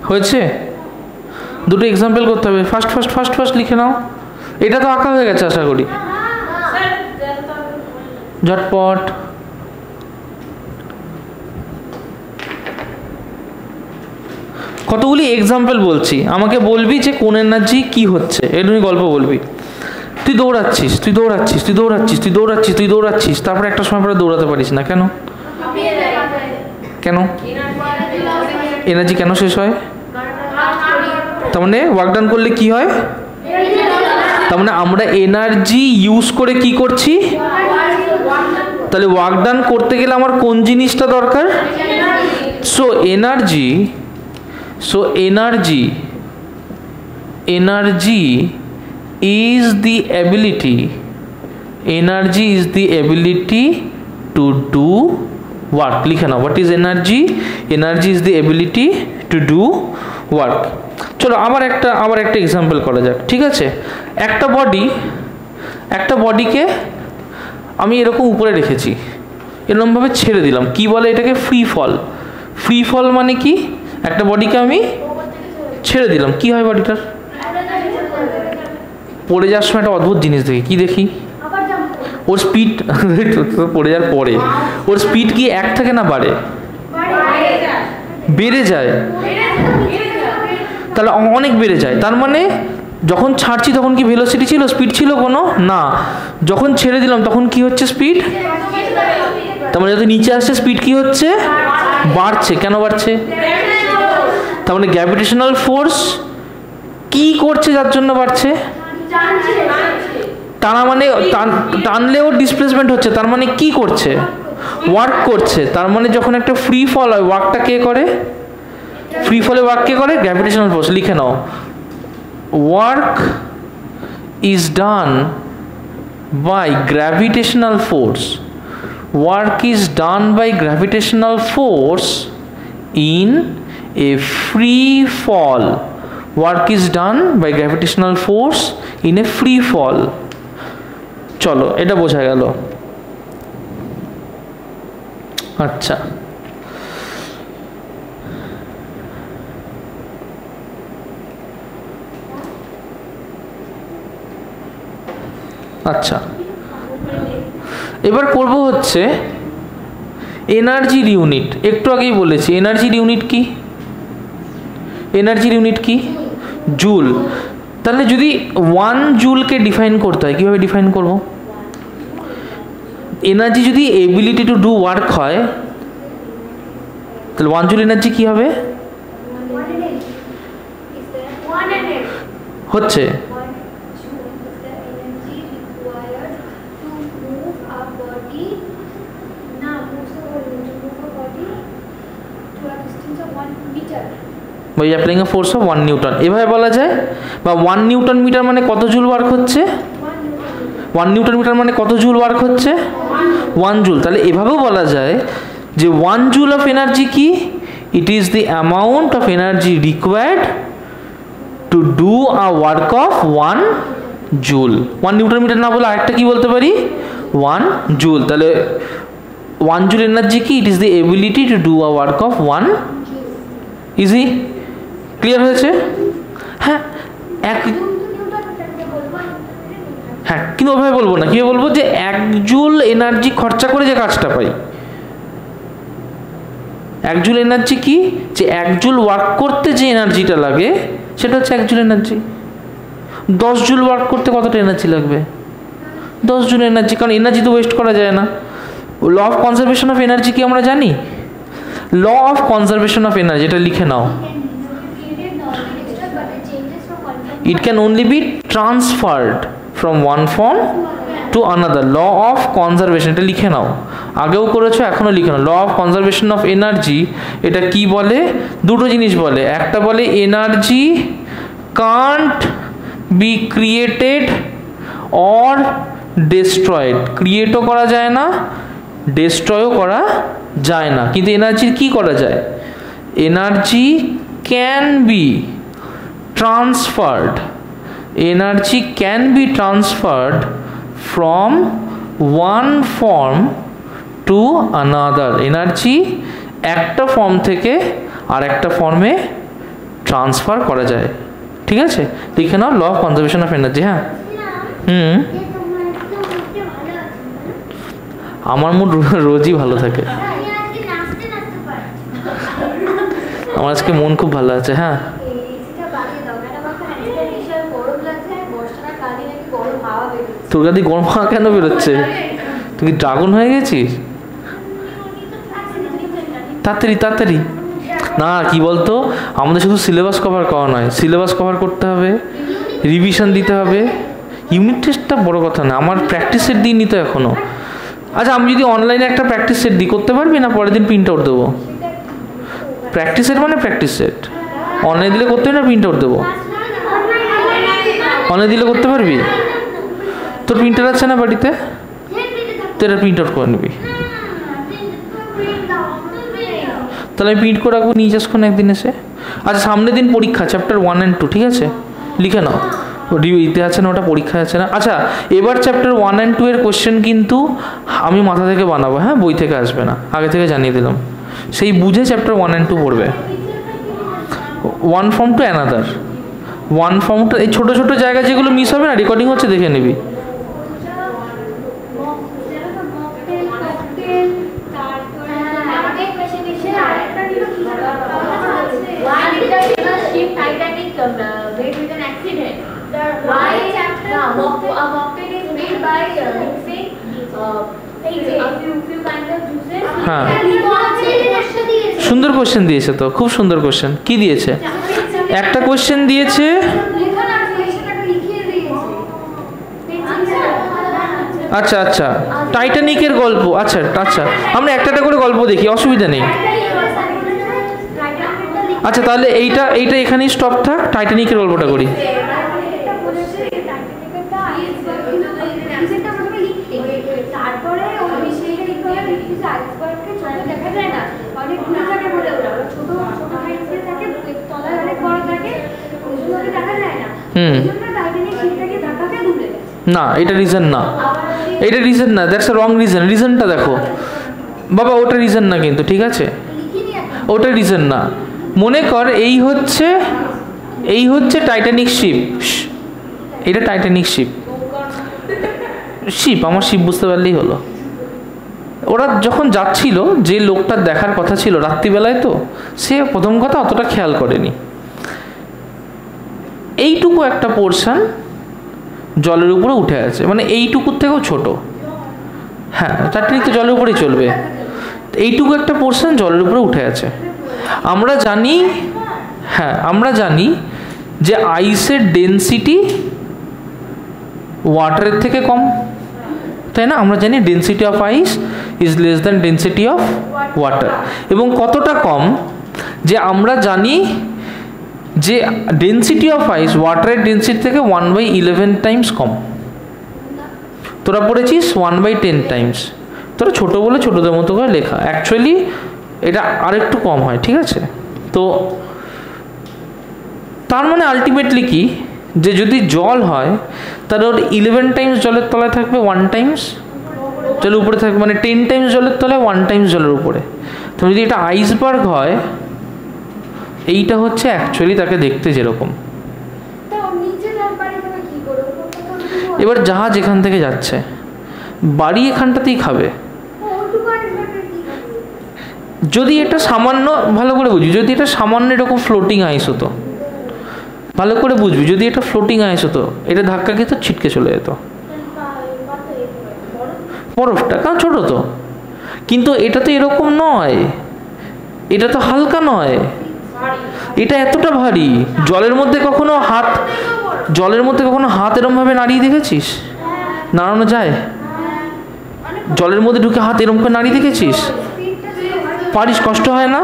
হয়েছে? দুটো এক্সাম্পল করতে হবে, ফার্স্ট ফার্স্ট ফার্স্ট ফার্স্ট লিখে নাও। এটা তো আঁকা হয়ে গেছে আশা করি। ঝটপট। কতগুলি এক্সাম্পল বলছি, আমাকে বলবি যে কোন এনার্জি কি হচ্ছে, এটা নিয়ে গল্প বলবি। তুই দৌড়াচ্ছিস তুই দৌড়াচ্ছিস তুই দৌড়াচ্ছিস তুই দৌড়াচ্ছিস তুই দৌড়াচ্ছিস, তারপরে একটা সময় পরে দৌড়াতে পারিস না, কেন? কেন এনার্জি কেন শেষ হয়? তার মানে ওয়ার্ক ডান করলে কি হয়? তার মানে আমরা এনার্জি ইউজ করে কি করছি? তাহলে ওয়ার্ক ডান করতে গেলে আমার কোন জিনিসটা দরকার? So energy is the ability to do work. লিখে নাও, what is energy? Energy is the ability to do work. চলো আবার একটা এক্সাম্পল করা যাক, ঠিক আছে? একটা বডিকে আমি এরকম উপরে রেখেছি, এরকমভাবে ছেড়ে দিলাম, কি বলে এটাকে? ফ্রি ফল মানে কি? একটা বডিকে আমি ছেড়ে দিলাম, কি হয় বডিটার? পড়ে যাওয়ার সময় একটা অদ্ভুত জিনিস দেখি, কি দেখি? ওর স্পিড পড়ে যাওয়ার পরে ওর স্পিড কি এক থাকে না বাড়ে? বেড়ে যায়, তাহলে অনেক বেড়ে যায়। তার মানে যখন ছাড়ছি তখন কি ভেলোসিটি ছিল, স্পিড ছিল কোনো না? যখন ছেড়ে দিলাম তখন কি হচ্ছে? স্পিড। তার মানে যত নিচে আসছে স্পিড কি হচ্ছে? বাড়ছে। কেন বাড়ছে? তার মানে গ্র্যাভিটেশনাল ফোর্স কি করছে যার জন্য বাড়ছে? তারা মানে টানলেও ডিসপ্লেসমেন্ট হচ্ছে, তার মানে কি করছে? ওয়ার্ক করছে। তার মানে যখন একটা ফ্রি ফল হয়, ওয়ার্কটা কে করে? ফ্রি ফলে ওয়ার্ক কে করে? Gravitational force. লিখে নাও, work is done by gravitational force. Work is done by gravitational force in a free fall. Work is done by gravitational force in a free fall. চলো এটা বোঝা গেল। আচ্ছা, এবার করব হচ্ছে এনার্জির ইউনিট। একটু আগেই বলেছি এনার্জির ইউনিট কি? এনার্জির ইউনিট কি? জুল। তাহলে যদি 1 জুলকে ডিফাইন করতে হয়, কীভাবে ডিফাইন করব? এনার্জি যদি এবিলিটি টু ডু ওয়ার্ক হয়, তাহলে 1 জুল এনার্জি কি হবে? হচ্ছে by applying a force of 1 Newton. এভাবে বলা যায়, বা 1 নিউটন মিটার মানে কত জুল ওয়ার্ক হচ্ছে? 1 নিউটন মিটার মানে কত জুল ওয়ার্ক হচ্ছে? 1 জুল। তাহলে এভাবেও বলা যায় যে 1 জুল অফ এনার্জি কি? It is the amount of energy required to do a work of 1 joule. 1 newton metre না বলে আরেকটা কি বলতে পারি, 1 জুল। তাহলে 1 জুল এনার্জি কি, it is the ability to do a work of 1 easy. Clear হয়েছে? হ্যাঁ হ্যাঁ, কিন্তু ওভাবে বলবো না, কীভাবে বলবো, যে 1 জুল এনার্জি খরচা করে যে কাজটা পাই। 1 জুল এনার্জি কি, যে 1 জুল ওয়ার্ক করতে যে এনার্জিটা লাগে সেটা হচ্ছে 1 জুল এনার্জি। 10 জুল ওয়ার্ক করতে কতটা এনার্জি লাগবে, 10 জুল এনার্জি, কারণ এনার্জি তো ওয়েস্ট করা যায় না। Law of conservation of energy কি আমরা জানি, law of conservation of energy, এটা লিখে নাও। It can only be transferred from one form to another. Law of conservation, এটা লিখে নাও, আগেও করেছো এখনো লিখে নাও। Law of conservation of energy এটা কি বলে, দুটো জিনিস বলে, একটা বলে energy can't be created or destroyed, ক্রিয়েটও করা যায় না ডেস্ট্রয়ও করা যায় না, কিন্তু এনার্জির কি করা যায়, energy can be transferred, energy can be transferred from one form to another. Energy একটা ফর্ম থেকে আর একটা ফর্মে ট্রান্সফার করা যায়। ঠিক আছে, লিখে নাও law of conservation of energy. হ্যাঁ আমার মুড রোজই ভালো থাকে, আমার আজকে মন খুব ভালো আছে। হ্যাঁ তোর কাছে গরম হাওয়া কেন বেরোচ্ছে, তুই কি ড্রাগন হয়ে গেছিস? তাড়াতাড়ি তাড়াতাড়ি না, কি বলতো, আমাদের শুধু সিলেবাস কভার করা নয়, সিলেবাস কভার করতে হবে, রিভিশন দিতে হবে। ইউনিট টেস্টটা বড় কথা না, আমার প্র্যাকটিস সেট দিইনি তো এখনো। আচ্ছা আমি যদি অনলাইনে একটা প্র্যাকটিস সেট দিই, করতে পারবি না? পরের দিন প্রিন্ট আউট দেবো। প্র্যাকটিস সেট মানে প্র্যাকটিস সেট, অনলাইন দিলে করতে হবে না, প্রিন্ট আউট দেবো। অনলাইন দিলে করতে পারবি? তোর প্রিন্টার আছে না বাড়িতে? তো এটা প্রিন্ট আউট করে নিবি, তাহলে আমি প্রিন্ট করে রাখবো, নিয়ে যাস কোনো একদিন এসে। আচ্ছা সামনের দিন পরীক্ষা, চ্যাপ্টার 1 and 2, ঠিক আছে, লিখে নাও। ইতে আছে না, ওটা পরীক্ষায় আছে না। আচ্ছা এবার চ্যাপ্টার 1 and 2 এর কোশ্চেন কিন্তু আমি মাথা থেকে বানাবো, হ্যাঁ, বই থেকে আসবে না, আগে থেকে জানিয়ে দিলাম। সেই বুঝে চ্যাপ্টার 1 and 2 পড়বে। 1 form to another, 1 form to, এই ছোটো ছোটো জায়গা যেগুলো মিস হবে না, রেকর্ডিং হচ্ছে, দেখে নিবি। হ্যাঁ সুন্দর কোশ্চেন দিয়েছে তো, খুব সুন্দর কোশ্চেন। কি দিয়েছে? একটা কোশ্চেন দিয়েছে, আচ্ছা আচ্ছা টাইটানিকের গল্প। আচ্ছা আচ্ছা আমরা একটা করে গল্প দেখি, অসুবিধা নেই। আচ্ছা তাহলে এইটা এখানেই স্টপ থাক, টাইটানিকের গল্পটা করি। না এটা রিজন না, এটা রিজন না, দ্যাটস আ রং রিজন। রিজনটা দেখো বাবা, ওটা রিজন না কিন্তু, ঠিক আছে, ওটা রিজন না। মনে কর এই হচ্ছে টাইটানিক শিপ, এটা টাইটানিক শিপ, শিপ আমার শিপ বুঝতে পারলেই হলো। ওরা যখন যাচ্ছিল, যে লোকটার দেখার কথা ছিল রাত্রিবেলায়, তো সে প্রথম কথা অতটা খেয়াল করেনি। এইটুকু একটা পোর্শন জলের উপরে উঠে আছে, মানে এইটুকুর থেকেও ছোট। হ্যাঁ টাইটানিক তো জলের উপরেই চলবে, এইটুকু একটা পোর্শন জলের উপরে উঠে আছে। আমরা জানি, হ্যাঁ আমরা জানি যে আইসের ডেনসিটি ওয়াটারের থেকে কম, তাই না? আমরা জানি density of ice is less than density of water. এবং কতটা কম, যে আমরা জানি যে ডেনসিটি অফ আইস ওয়াটারের ডেনসিটি থেকে 1/11 টাইমস কম। তোরা পড়েছিস 1/10 টাইমস, তোরা ছোটো বলে ছোটোদের মতো করে লেখা, অ্যাকচুয়ালি এটা আরেকটু কম হয়, ঠিক আছে। তো তার মানে আলটিমেটলি কি, যে যদি জল হয় তাহলে ওর 11 টাইমস জলের তলায় থাকবে, 1 টাইমস জলের উপরে থাকবে, মানে 10 টাইমস জলের তলায় 1 টাইমস জলের উপরে। তো যদি এটা আইসবার্গ হয়, এইটা হচ্ছে অ্যাকচুয়ালি তাকে দেখতে যেরকম। এবার জাহাজ এখান থেকে যাচ্ছে, বাড়ি এখানটাতেই খাবে। যদি এটা সামান্য, ভালো করে বুঝবি, যদি এটা সামান্য এরকম ফ্লোটিং আইস হতো, ভালো করে বুঝবি, যদি এটা ফ্লোটিং আইস হতো, এটা ধাক্কা খেত, ছিটকে চলে যেত বরফটা, কারণ ছোটো তো। কিন্তু এটা তো এরকম নয়, এটা তো হালকা নয়, এটা এতটা ভারী। জলের মধ্যে কখনো হাত এরমভাবে নাড়িয়ে দেখেছিস? নাড়ানো যায়? জলের মধ্যে ঢুকে হাত এরম করে নাড়িয়ে দেখেছিস? পারিস? কষ্ট হয় না?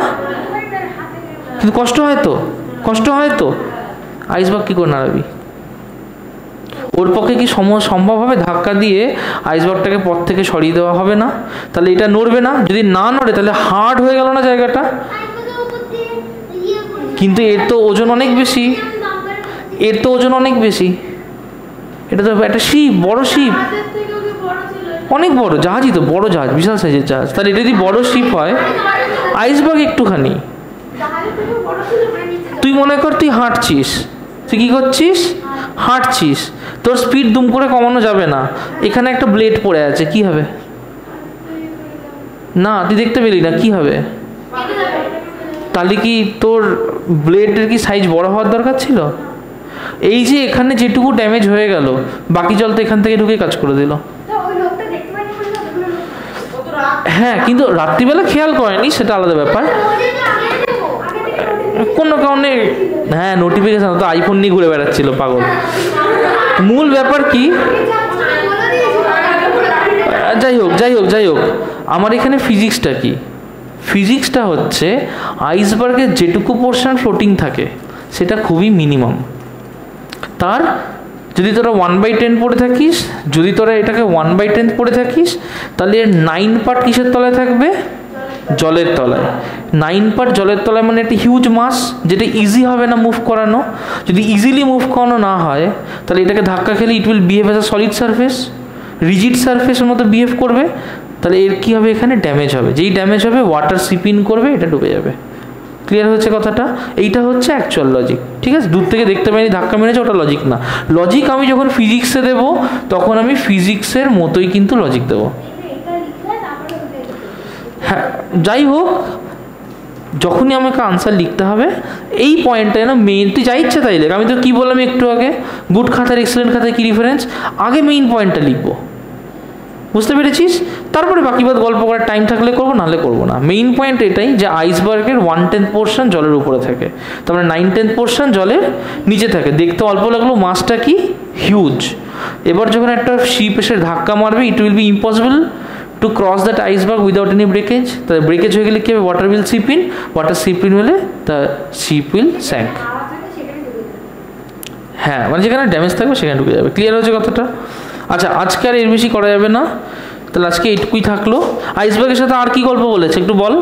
কিন্তু কষ্ট হয় তো। আইসবার্গ কী করে নাড়াবি? ওর পক্ষে কি সম্ভব হবে ধাক্কা দিয়ে আইসবার্গটাকে পথ থেকে সরিয়ে দেওয়া? হবে না। তাহলে এটা নড়বে না, যদি না নড়ে তাহলে হার্ড হয়ে গেল না জায়গাটা। কিন্তু এর তো ওজন অনেক বেশি, এটা তো একটা শিপ, বড় শিপ, অনেক বড় জাহাজই তো, বড় জাহাজ, বিশাল সাইজের জাহাজ। তাহলে এটা যদি বড় শিপ হয়, আইসবার্গ একটুখানি। তুই মনে কর তুই হাঁটছিস, তুই কী করছিস? হাঁটছিস, তোর স্পিড দুম করে কমানো যাবে না, এখানে একটা ব্লেড পড়ে আছে, কি হবে? না, তুই দেখতে পেলি না, কি হবে? তাহলে কি তোর ব্লেডের কি সাইজ বড় হওয়ার দরকার ছিল? এই যে এখানে যেটুকু ড্যামেজ হয়ে গেল, বাকি জল তো এখান থেকে ঢুকে কাজ করে দিল। হ্যাঁ, কিন্তু রাত্রিবেলা খেয়াল করেনি, সেটা আলাদা ব্যাপার। কোনো কারণে, হ্যাঁ, নোটিফিকেশন তো আইফোন নিয়ে ঘুরে বেড়াচ্ছিল পাগল। মূল ব্যাপার কি? যাই হোক, আমার এখানে ফিজিক্সটা কি? ফিজিক্সটা হচ্ছে আইসবার্গের যেটুকু পোর্শন ফ্লোটিং থাকে সেটা খুবই মিনিমাম। তার যদি তোরা 1/10 পড়ে থাকিস, যদি তোরা এটাকে 1/10 পড়ে থাকিস, তাহলে এর 9 পার্ট কিসের তলায় থাকবে? জলের তলায়। 9 পার্ট জলের তলায়, মানে একটা হিউজ মাস, যেটা ইজি হবে না মুভ করানো। যদি ইজিলি মুভ করানো না হয়, তাহলে এটাকে ধাক্কা খেলে it will behave as a solid surface, rigid সারফেসের মতো বিহেভ করবে। তাহলে এর কী হবে? এখানে ড্যামেজ হবে। যেই ড্যামেজ হবে, ওয়াটার সিপ ইন করবে, এটা ডুবে যাবে। ক্লিয়ার হচ্ছে কথাটা? এইটা হচ্ছে অ্যাকচুয়াল লজিক, ঠিক আছে? দূর থেকে দেখতে পাইনি, ধাক্কা মেরেছে, ওটা লজিক না। লজিক আমি যখন ফিজিক্সে দেব, তখন আমি ফিজিক্সের মতোই কিন্তু লজিক দেবো। হ্যাঁ, যাই হোক, যখনই আমাকে আনসার লিখতে হবে, এই পয়েন্টটা যেন মেইন, তুই যা ইচ্ছে তাই লেখ। আমি তো কী বললাম একটু আগে, গুড খাতার এক্সেলেন্ট খাতায় কী ডিফারেন্স? আগে মেইন পয়েন্টটা লিখবো, বুঝতে পেরেছিস? তারপরে বাকি বাদ গল্প করার টাইম থাকলে করবো, নাহলে করবো না। মেইন পয়েন্ট এটাই যে আইসবার্গের 1/10 পোর্শন জলের উপরে থাকে, তারপরে 9/10 পোর্শন জলের নিচে থাকে। দেখতে অল্প লাগলো, মাসটা কি হিউজ। এবার যখন একটা শিপ এসে ধাক্কা মারবে, it will be impossible to cross that iceberg without any breakage. তাহলে ব্রেকেজ হয়ে গেলে কী হবে? Water will sheep in, water sheep in হলে দ্য শিপ উইল স্যাঙ্ক। হ্যাঁ, মানে যেখানে ড্যামেজ থাকবে সেখানে ঢুকে যাবে। ক্লিয়ার হচ্ছে কথাটা? আচ্ছা, আজকে আর এর বেশি করা যাবে না, তাহলে আজকে এইটুকুই থাকলো। আইসবার্গের সাথে আর কি গল্প বলেছে একটু বল।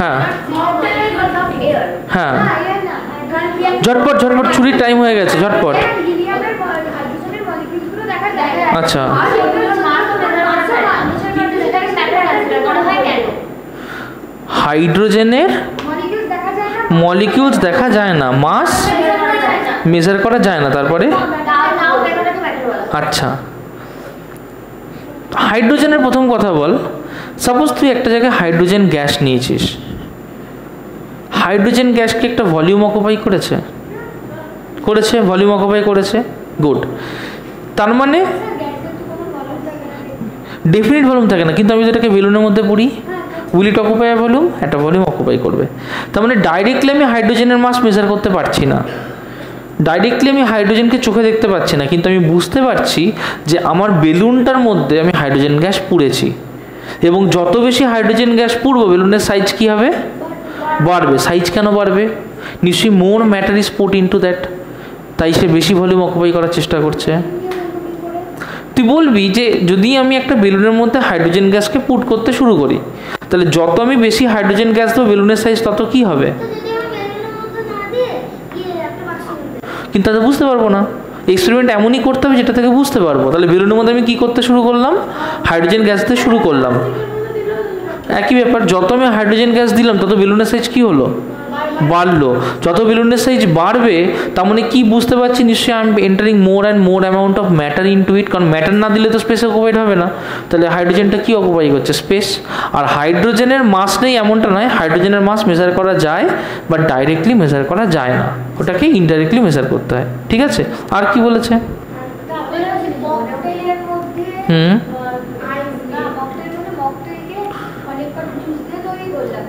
হ্যাঁ হ্যাঁ, ঝটপট ছুটির টাইম হয়ে গেছে, ঝটপট। আচ্ছা, হাইড্রোজেনের মলিকিউলস দেখা যায় না, মাস মেজার করা যায় না, তারপরে আচ্ছা, হাইড্রোজেনের প্রথম কথা বল। সাপোজ তুই একটা জায়গায় হাইড্রোজেন গ্যাস নিয়েছিস, হাইড্রোজেন গ্যাস কি একটা ভলিউম অকুপাই করেছে? ভলিউম অকুপাই করেছে, গুড। তার মানে ডেফিনিট ভলিউম থাকে না, কিন্তু আমি যেটাকে বেলুনের মধ্যে পড়ি, উইল ইট অকুপাই ভলিউম? একটা ভলিউম অকুপাই করবে। তার মানে ডাইরেক্টলি আমি হাইড্রোজেনের মাস মেজার করতে পারছি না, ডাইরেক্টলি আমি হাইড্রোজেনকে চোখে দেখতে পাচ্ছি না, কিন্তু আমি বুঝতে পারছি যে আমার বেলুনটার মধ্যে আমি হাইড্রোজেন গ্যাস পুড়েছি, এবং যত বেশি হাইড্রোজেন গ্যাস পুড়বো, বেলুনের সাইজ কী হবে? বাড়বে। সাইজ কেন বাড়বে? নিশ্চয়ই more matter is put into that, তাই সে বেশি ভলিউম অকুপাই করার চেষ্টা করছে। তুই বলবি যে যদি আমি একটা বেলুনের মধ্যে হাইড্রোজেন গ্যাসকে পুট করতে শুরু করি, তাহলে যত আমি বেশি হাইড্রোজেন গ্যাস দেবো, বেলুনের সাইজ তত কী হবে? কিন্তু তাতে বুঝতে পারবো না। এক্সপেরিমেন্ট এমনই করতে হবে যেটা থেকে বুঝতে পারবো। তাহলে বেলুনের মধ্যে আমি কী করতে শুরু করলাম, হাইড্রোজেন গ্যাস দিয়ে শুরু করলাম। একই ব্যাপার, যত আমি হাইড্রোজেন গ্যাস দিলাম তত বেলুনের সাইজ কী হলো, বাড়লো। যত বেলুনের সাইজ বাড়বে তার মানে কি বুঝতে পারছি, নিশ্চয়ই I am entering more and more amount of matter into ইট, কারণ ম্যাটার না দিলে তো স্পেস অকুপাইড হবে না। তাহলে হাইড্রোজেনটা কি অকুপাই করছে, স্পেস। আর হাইড্রোজেনের মাস নেই এমনটা নয়, হাইড্রোজেনের মাস মেজার করা যায় বাট ডাইরেক্টলি মেজার করা যায় না, ওটাকে ইনডাইরেক্টলি মেজার করতে হয়। ঠিক আছে, আর কি বলেছে?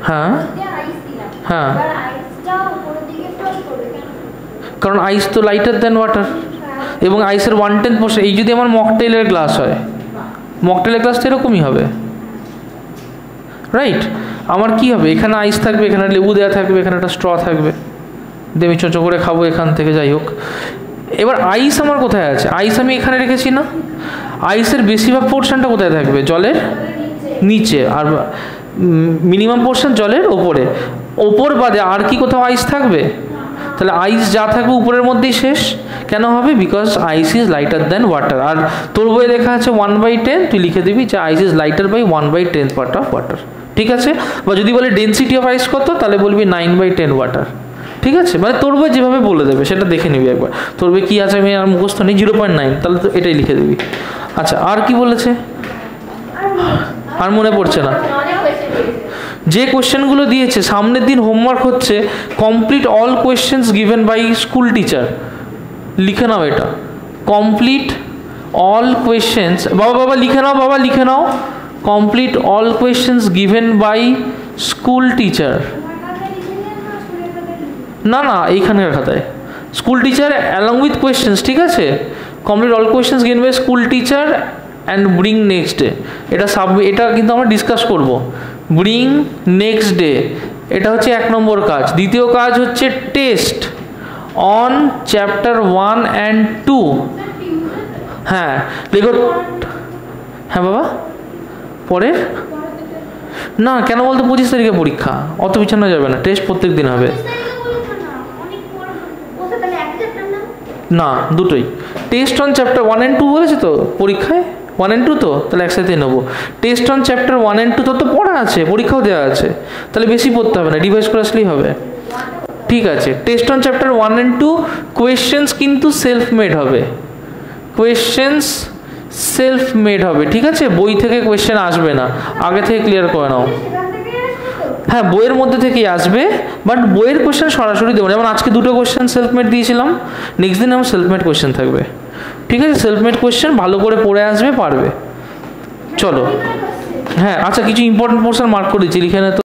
হ্যাঁ হ্যাঁ, কারণ আইস তো লাইটার দেন ওয়াটার, এবং আইসের 1/10%। এই যদি আমার মকটেলের গ্লাস হয়, মকটেলের গ্লাস তো এরকমই হবে, রাইট? আমার কি হবে, এখানে আইস থাকবে, এখানে লেবু দেওয়া থাকবে, এখানে একটা স্ট্র থাকবে, দিয়ে আমি চোচো করে খাবো এখান থেকে, যাই হোক। এবার আইস আমার কোথায় আছে, আইস আমি এখানে রেখেছি না, আইসের বেশিরভাগ পোর্শনটা কোথায় থাকবে, জলের নিচে, আর মিনিমাম পোর্শন জলের ওপরে। ওপর বাদে আর কি কোথাও আইস থাকবে? তাহলে আইস যা থাকবে উপরের মধ্যেই শেষ। কেন হবে? Because ice is lighter than water. আর তোর বইয়ে লেখা আছে 1/10, তুই লিখে দিবি যে ice is lighter by 1/10 part of water. ঠিক আছে, বা যদি বলে ডেন্সিটি অফ আইস কত, তাহলে বলবি 9/10 ওয়াটার। ঠিক আছে, মানে তোর বই যেভাবে বলে দেবে সেটা দেখে নিবি একবার। তোর বই কী আছে আমি আর মুখস্থ নেই, 0.9, তাহলে তো এটাই লিখে দিবি। আচ্ছা, আর কি বলেছে? আর মনে পড়ছে না। যে কোয়েশ্চেনগুলো দিয়েছে, সামনের দিন হোমওয়ার্ক হচ্ছে complete all questions given by school teacher. লিখে নাও এটা, কমপ্লিট অল কোয়েশ্চেন্স। বাবা লিখে নাও, বাবা লিখে নাও, complete all questions given by school teacher. না না, এইখানের খাতায় school teacher along with questions. ঠিক আছে, complete all questions given by school teacher and bring next day. এটা কিন্তু আমরা ডিসকাস করব। ব্রিং নেক্সট ডে, এটা হচ্ছে 1 নম্বর কাজ। দ্বিতীয় কাজ হচ্ছে টেস্ট অন চ্যাপ্টার 1 and 2। হ্যাঁ দেখো, হ্যাঁ বাবা, পরে না কেন বলতো 25 তারিখে পরীক্ষা, অত পিছানো যাবে না, টেস্ট প্রত্যেক দিন হবে। না, দুটোই টেস্ট অন চ্যাপ্টার 1 and 2 বলেছে তো পরীক্ষায়, 1 and 2 তো, তাহলে একসাথে নেবো। টেস্ট অন চ্যাপ্টার 1 and 2 তো পড়া আছে, পরীক্ষাও দেওয়া আছে, তাহলে বেশি পড়তে হবে না, রিভাইজ করে আসলেই হবে। ঠিক আছে, test on chapter 1 and 2, questions কিন্তু সেলফ মেড হবে, কোয়েশ্চেন্স সেলফ মেড হবে। ঠিক আছে, বই থেকে কোয়েশ্চেন আসবে না, আগে থেকে ক্লিয়ার করে নাও। হ্যাঁ, বইয়ের মধ্যে থেকেই আসবে, বাট বইয়ের কোয়েশ্চেন সরাসরি দেবো। যেমন আজকে 2টো কোয়েশ্চেন সেলফ মেড দিয়েছিলাম, নেক্সট দিন আমার সেলফ মেড কোয়েশ্চেন থাকবে। ঠিক আছে, সেলফ মেড কোয়েশ্চেন ভালো করে পড়ে আসবে, পারবে। চলো, হ্যাঁ আচ্ছা, কিছু ইম্পর্টেন্ট পোর্শন মার্ক করে দিচ্ছি, লিখে নে তো।